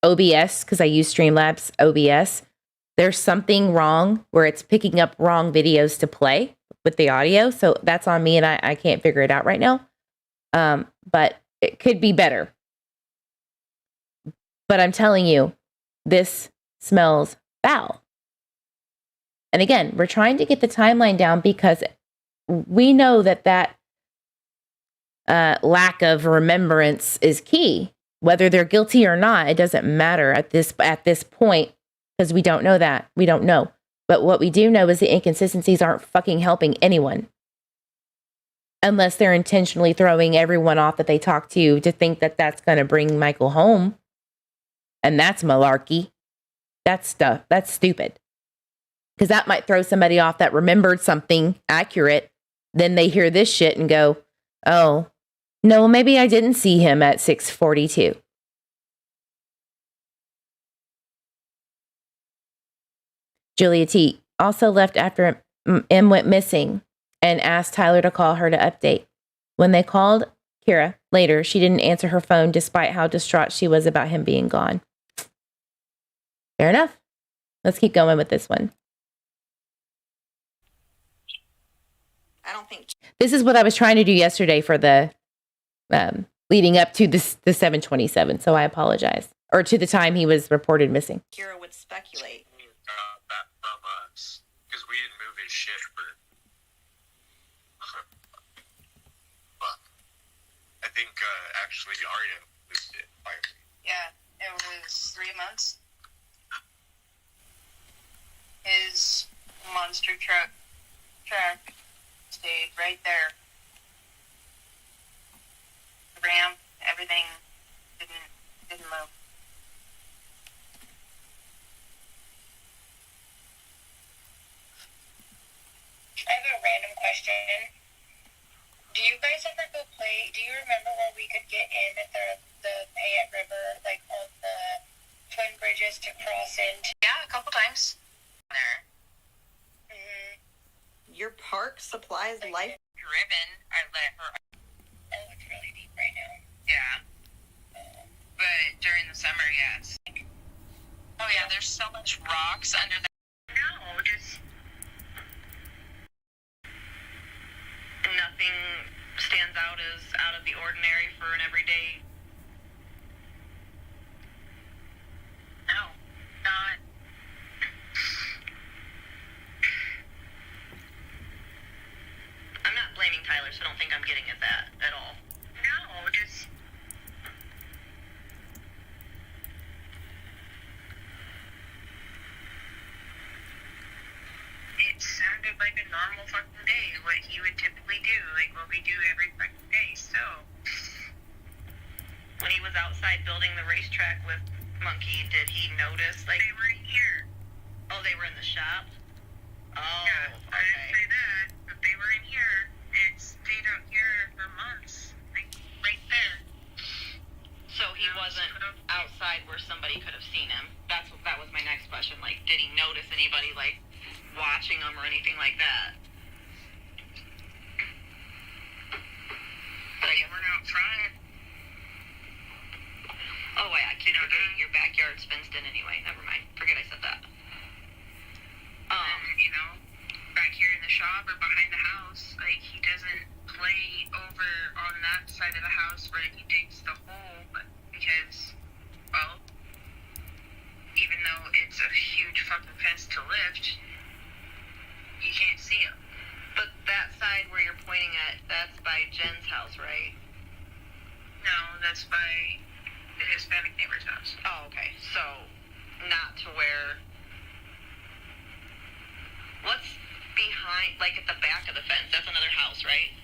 OBS, because I use Streamlabs OBS, there's something wrong where it's picking up wrong videos to play with the audio. So that's on me and I can't figure it out right now. But it could be better. But I'm telling you, this smells foul. And again, we're trying to get the timeline down because we know that lack of remembrance is key. Whether they're guilty or not, it doesn't matter at this point because we don't know that. We don't know. But what we do know is the inconsistencies aren't fucking helping anyone. Unless they're intentionally throwing everyone off that they talk to think that that's going to bring Michael home. And that's malarkey. That's stuff. That's stupid. Because that might throw somebody off that remembered something accurate. Then they hear this shit and go, oh, no, maybe I didn't see him at 6:42. Julia T. also left after M went missing and asked Tyler to call her to update. When they called Kira later, she didn't answer her phone despite how distraught she was about him being gone. Fair enough. Let's keep going with this one. I don't think this is what I was trying to do yesterday for the leading up to the 727. So I apologize. Or to the time he was reported missing. Kira would speculate. That from us because we didn't move his shit for. Fuck. I think actually Arya was it. Yeah, it was 3 months. His monster truck stayed right there. The ramp, everything didn't move. I have a random question. Do you guys ever go play? Do you remember where we could get in at the Payette River, like on the twin bridges to cross into? Yeah, a couple times. There. Your park supplies life. Ribbon, I let her. Oh, it's really deep right now. Yeah. But during the summer, yeah, it's like, oh yeah, there's so much rocks under the. No, just. Nothing stands out as out of the ordinary for an everyday. No, not. I'm not blaming Tyler, so I don't think I'm getting at that at all. No, just. It sounded like a normal fucking day, what he would typically do, like what we do every fucking day, so. When he was outside building the racetrack with Monkey, did he notice, like. They were in here. Oh, they were in the shop? Oh, yeah, okay. I didn't say that, but they were in here. It stayed out here for months, like right there. So he wasn't outside where somebody could have seen him. That was my next question. Like, did he notice anybody like watching him or anything like that? But I guess we're out front. Oh wait, I keep forgetting your backyard's fenced in anyway. Never mind. Forget I said that. Back here in the shop or behind the house, like he doesn't play over on that side of the house where he digs the hole, but because, well, even though it's a huge fucking fence to lift, you can't see him. But that side where you're pointing at, that's by Jen's house, right? No, that's by the Hispanic neighbor's house. Oh, okay. So, not to where... What's behind, like at the back of the fence? That's another house, right?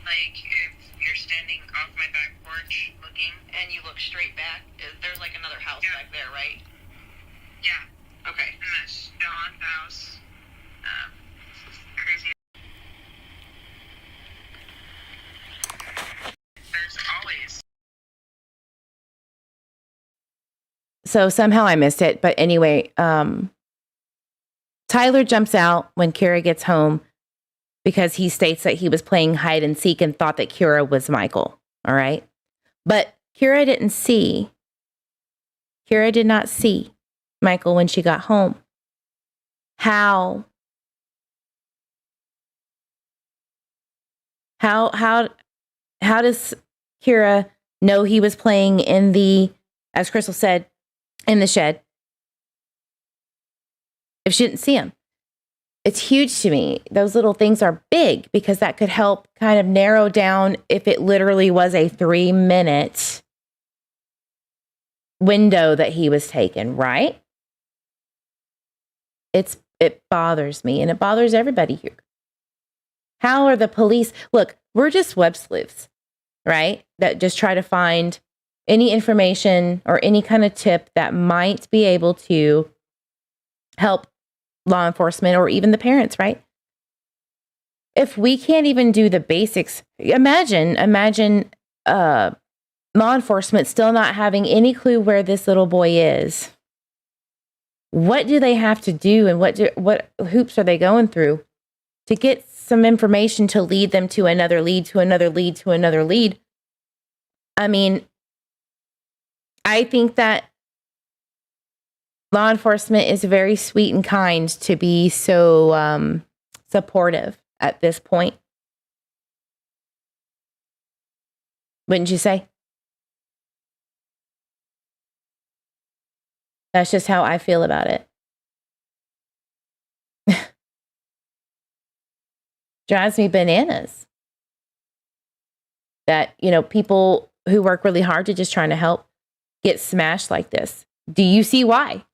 Like, if you're standing off my back porch looking... And you look straight back, there's like another house back there, right? Yeah. Okay. And that's Dawn's house. Crazy. There's always... So somehow I missed it. But anyway, Tyler jumps out when Kira gets home because he states that he was playing hide and seek and thought that Kira was Michael. All right. But Kira did not see Michael when she got home. How does Kira know he was playing in the, as Crystal said, in the shed if she didn't see him? It's huge to me. Those little things are big because that could help kind of narrow down if it literally was a 3-minute window that he was taken, right? It bothers me, and it bothers everybody here. How are the police? Look, we're just web sleuths, right? That just try to find any information or any kind of tip that might be able to help law enforcement or even the parents, right? If we can't even do the basics, imagine law enforcement still not having any clue where this little boy is. What do they have to do, and what hoops are they going through to get some information to lead them to another lead, to another lead, to another lead? I mean, I think that law enforcement is very sweet and kind to be so supportive at this point. Wouldn't you say? That's just how I feel about it. Drives me bananas that, people who work really hard to just trying to help get smashed like this. Do you see why?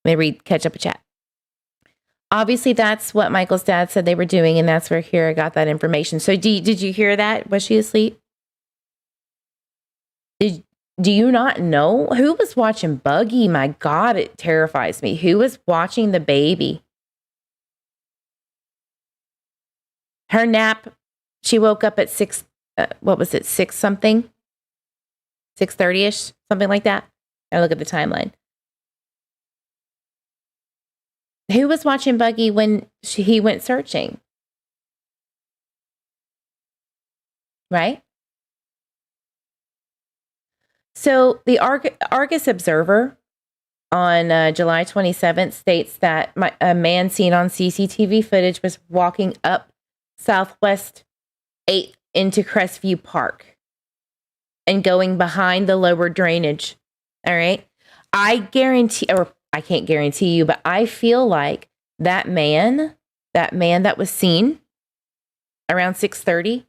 Maybe catch up a chat. Obviously, that's what Michael's dad said they were doing, and that's where Kira got that information. So did you hear that? Was she asleep? Do you not know? Who was watching Buggy? My God, it terrifies me. Who was watching the baby? Her nap, she woke up at 6, 6 something? 6:30-ish, something like that. I look at the timeline. Who was watching Buggy when he went searching? Right? So the Argus Observer on July 27th states that a man seen on CCTV footage was walking up Southwest 8th into Crestview Park and going behind the lower drainage. All right. I guarantee, or I can't guarantee you, but I feel like that man that was seen around 6:30,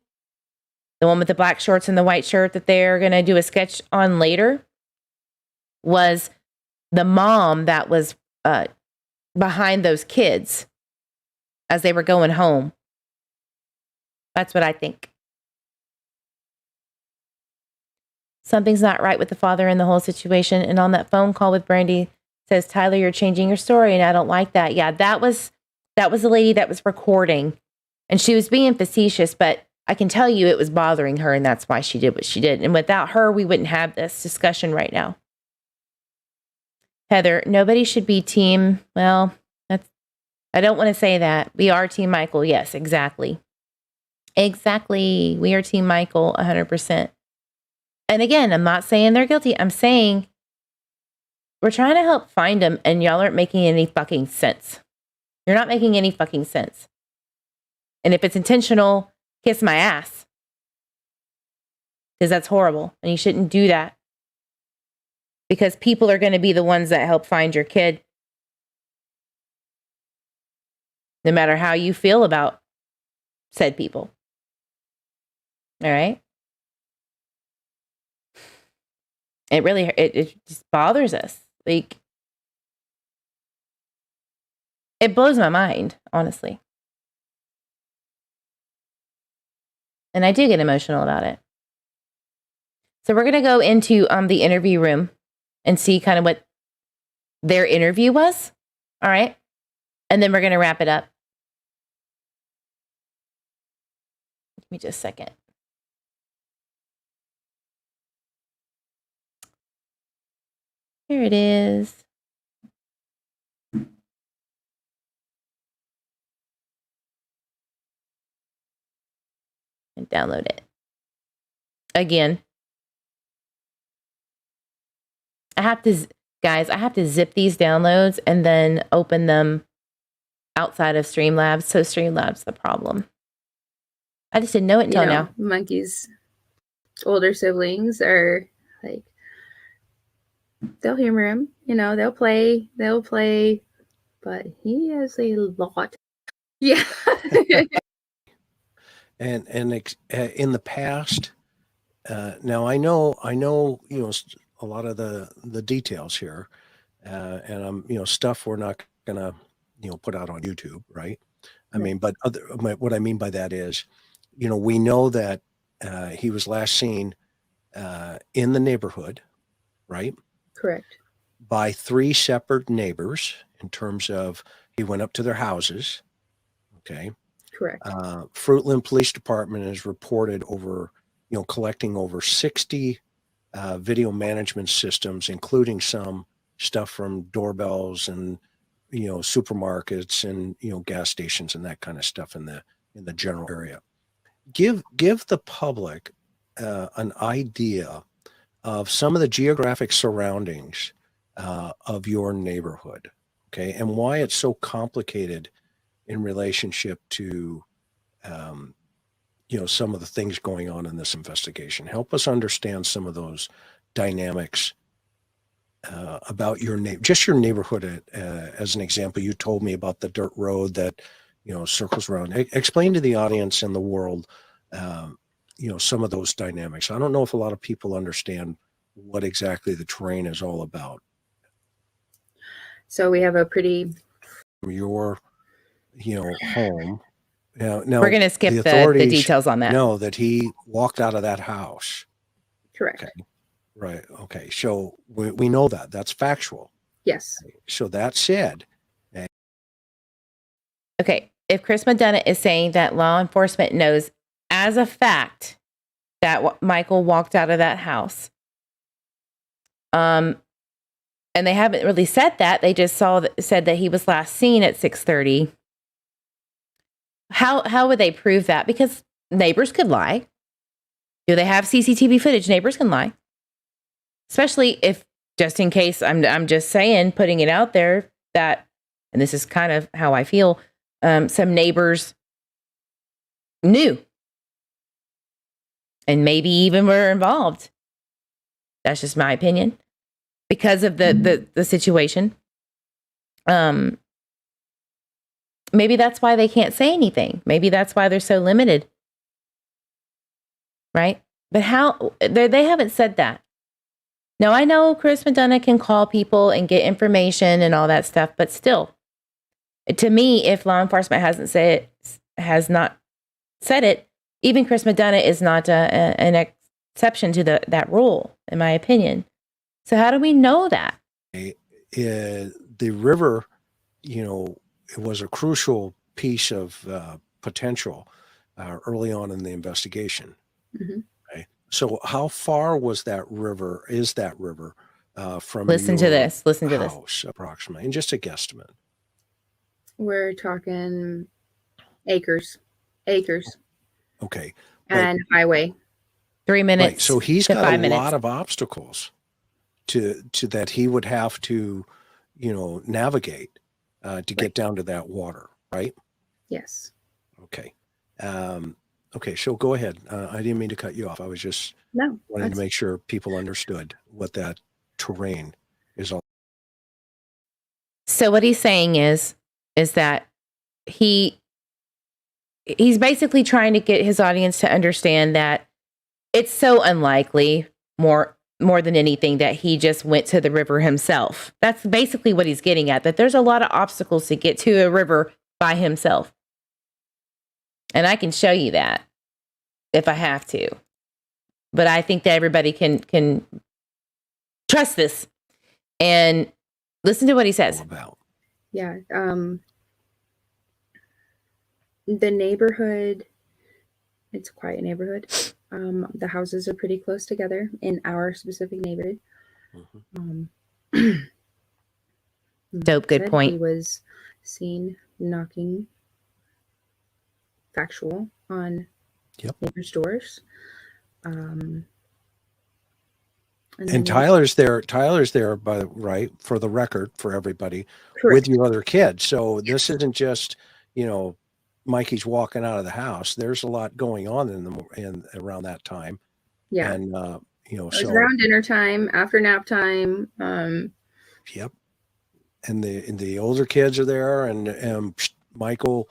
the one with the black shorts and the white shirt that they're going to do a sketch on later, was the mom that was behind those kids as they were going home. That's what I think. Something's not right with the father in the whole situation. And on that phone call with Brandy, says, Tyler, you're changing your story, and I don't like that. Yeah, that was the lady that was recording, and she was being facetious, but I can tell you it was bothering her, and that's why she did what she did. And without her, we wouldn't have this discussion right now. Heather, nobody should be team. Well, I don't want to say that. We are team Michael. Yes, exactly. Exactly. We are team Michael 100%. And again, I'm not saying they're guilty. I'm saying we're trying to help find them, and y'all aren't making any fucking sense. You're not making any fucking sense. And if it's intentional, kiss my ass. Because that's horrible. And you shouldn't do that. Because people are going to be the ones that help find your kid. No matter how you feel about said people. All right? It really, it just bothers us. Like, it blows my mind, honestly. And I do get emotional about it. So we're going to go into the interview room and see kind of what their interview was. All right. And then we're going to wrap it up. Give me just a second. Here it is. And download it. Again. I have to zip these downloads and then open them outside of Streamlabs. So Streamlabs the problem. I just didn't know it until now. Monkey's older siblings are like, they'll humor him, they'll play, but he has a lot. Yeah. and in the past, now I know, a lot of the details here, and I'm, stuff we're not gonna, put out on YouTube, right? I mean, but what I mean by that is, we know that he was last seen in the neighborhood, right? Correct. By 3 separate neighbors in terms of he went up to their houses. Okay. Correct. Fruitland Police Department has reported over, collecting over 60 video management systems, including some stuff from doorbells and, supermarkets and, gas stations and that kind of stuff in the general area. Give the public an idea of some of the geographic surroundings of your neighborhood, okay, and why it's so complicated in relationship to, some of the things going on in this investigation. Help us understand some of those dynamics about your neighborhood. As an example, you told me about the dirt road that, circles around. Explain to the audience and the world, some of those dynamics. I don't know if a lot of people understand what exactly the terrain is all about. So we have a pretty... Your, home. Now, we're going to skip the details on that. Know that he walked out of that house. Correct. Okay. Right. Okay. So we know that. That's factual. Yes. So that said. Okay. If Chris McDonough is saying that law enforcement knows as a fact that Michael walked out of that house, and they haven't really said that, they just said that he was last seen at 6:30. How would they prove that? Because neighbors could lie. Do they have CCTV footage? Neighbors can lie. Especially if, just in case, I'm just saying, putting it out there that, and this is kind of how I feel, some neighbors knew and maybe even were involved. That's just my opinion. Because of the situation. Maybe that's why they can't say anything. Maybe that's why they're so limited. Right? But they haven't said that. Now, I know Chris McDonough can call people and get information and all that stuff, but still, to me, if law enforcement has not said it, even Chris McDonough is not an exception to that rule, in my opinion. So how do we know that? The river, it was a crucial piece of potential early on in the investigation. Mm-hmm. Okay. So how far was that river, from Listen to this house, approximately, and just a guesstimate? We're talking acres. Okay. And highway. 3 minutes. Right. So he's got a 5 minutes. lot of obstacles to that he would have to, navigate to get down to that water, right? Yes. Okay. Okay, so go ahead. I didn't mean to cut you off. I was just wanting to make sure people understood what that terrain is all. So what he's saying is that he's basically trying to get his audience to understand that it's so unlikely, more than anything, that he just went to the river himself. That's basically what he's getting at, that there's a lot of obstacles to get to a river by himself. And I can show you that if I have to. But I think that everybody can trust this and listen to what he says. Yeah. The neighborhood, it's a quiet neighborhood. The houses are pretty close together in our specific neighborhood. Dope, good point. He was seen knocking factual on neighbors' doors. And Tyler's there, by right, for the record, for everybody, with your other kids. So this isn't just, Mikey's walking out of the house. There's a lot going on in around that time. Yeah. And, so around dinner time, after nap time. Yep. And the older kids are there, and Michael,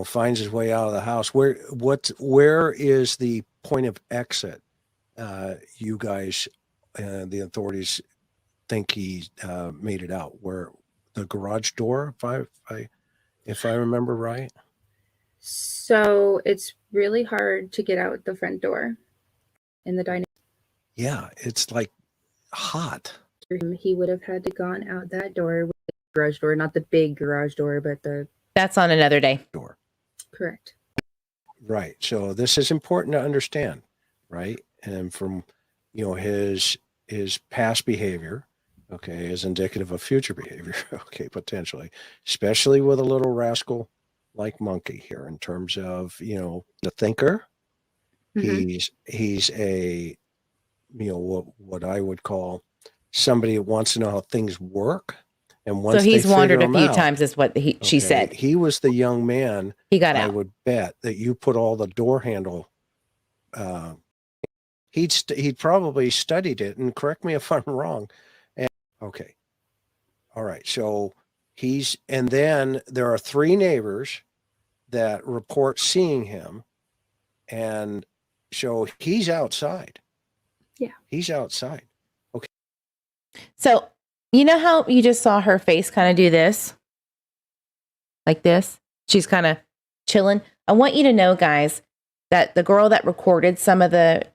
finds his way out of the house. Where is the point of exit? You guys, the authorities think he made it out. Where the garage door, if I remember right. So it's really hard to get out the front door in the dining. Yeah, it's like hot. He would have had to gone out that door, with the garage door, not the big garage door, but that's on another day. Door. Correct. Right. So this is important to understand, right? And from, his past behavior, okay, is indicative of future behavior, okay, potentially, especially with a little rascal like Monkey here in terms of, the thinker. He's a, what I would call somebody who wants to know how things work. And once so he's wandered a few times, is what she said. He was the young man. He got out. I would bet that you put all the door handle. He'd probably studied it, and correct me if I'm wrong. And, okay. All right. So and then there are 3 neighbors that report seeing him. And so he's outside. Yeah. He's outside. Okay. So, you know how you just saw her face kind of do this? Like this? She's kind of chilling. I want you to know, guys, that the girl that recorded some of the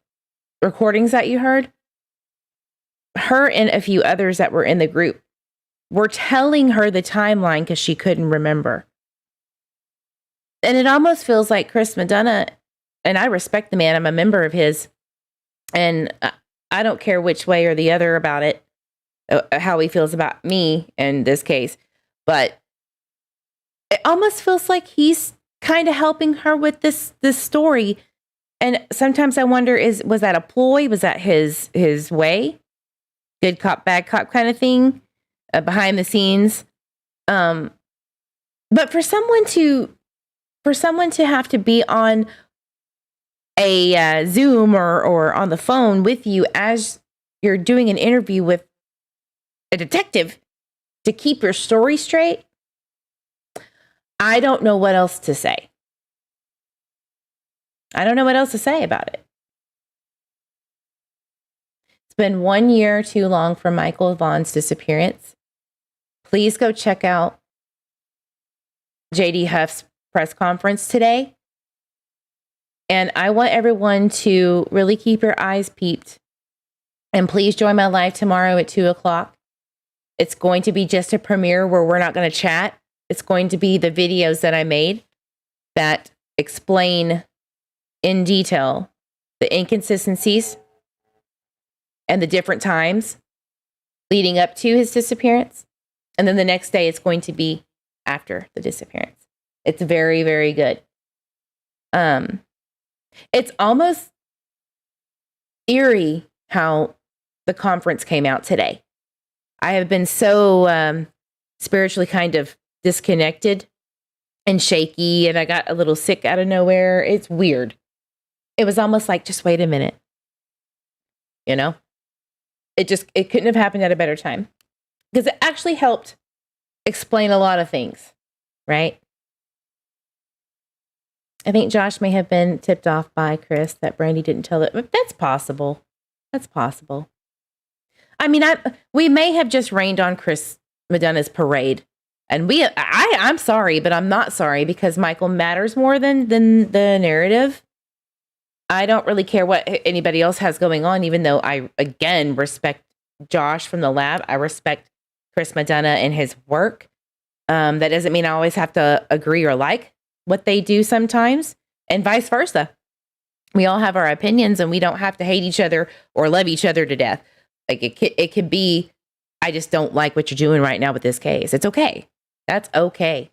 recordings that you heard, her and a few others that were in the group were telling her the timeline because she couldn't remember. And it almost feels like Chris Madonna, and I respect the man, I'm a member of his, and I don't care which way or the other about it, how he feels about me in this case, but it almost feels like he's kind of helping her with this story. And sometimes I wonder, was that a ploy? Was that his way? Good cop, bad cop kind of thing, behind the scenes. But for someone to have to be on a Zoom or on the phone with you as you're doing an interview with a detective to keep your story straight, I don't know what else to say. I don't know what else to say about it. It's been 1 year too long for Michael Vaughan's disappearance. Please go check out JD Huff's press conference today. And I want everyone to really keep your eyes peeped. And please join my live tomorrow at 2:00. It's going to be just a premiere where we're not going to chat. It's going to be the videos that I made that explain in detail the inconsistencies and the different times leading up to his disappearance. And then the next day, it's going to be after the disappearance. It's very, very good. It's almost eerie how the conference came out today. I have been so spiritually kind of disconnected and shaky, and I got a little sick out of nowhere. It's weird. It was almost like, just wait a minute. You know? It couldn't have happened at a better time. Because it actually helped explain a lot of things, right? I think Josh may have been tipped off by Chris that Brandy didn't tell it. But that's possible. That's possible. I mean, we may have just rained on Chris Madonna's parade. And I'm sorry, but I'm not sorry, because Michael matters more than the narrative. I don't really care what anybody else has going on, even though I, again, respect Josh from the lab. I respect Chris Madonna and his work. That doesn't mean I always have to agree or like what they do sometimes, and vice versa. We all have our opinions, and we don't have to hate each other or love each other to death. Like it could be, I just don't like what you're doing right now with this case. It's okay. That's okay.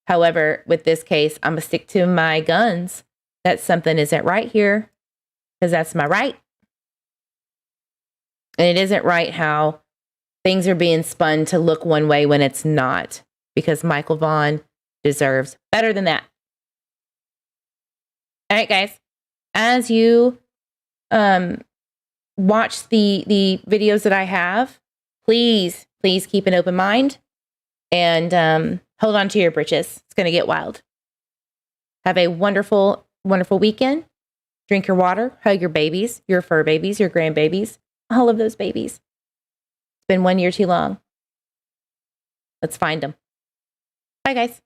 However, with this case, I'm going to stick to my guns that something isn't right here, because that's my right. And it isn't right how things are being spun to look one way when it's not, because Michael Vaughan deserves better than that. All right, guys, as you watch the videos that I have, please keep an open mind and hold on to your britches. It's going to get wild. Have a wonderful, wonderful weekend. Drink your water, hug your babies, your fur babies, your grandbabies, all of those babies. It's been 1 year too long. Let's find them. Bye, guys.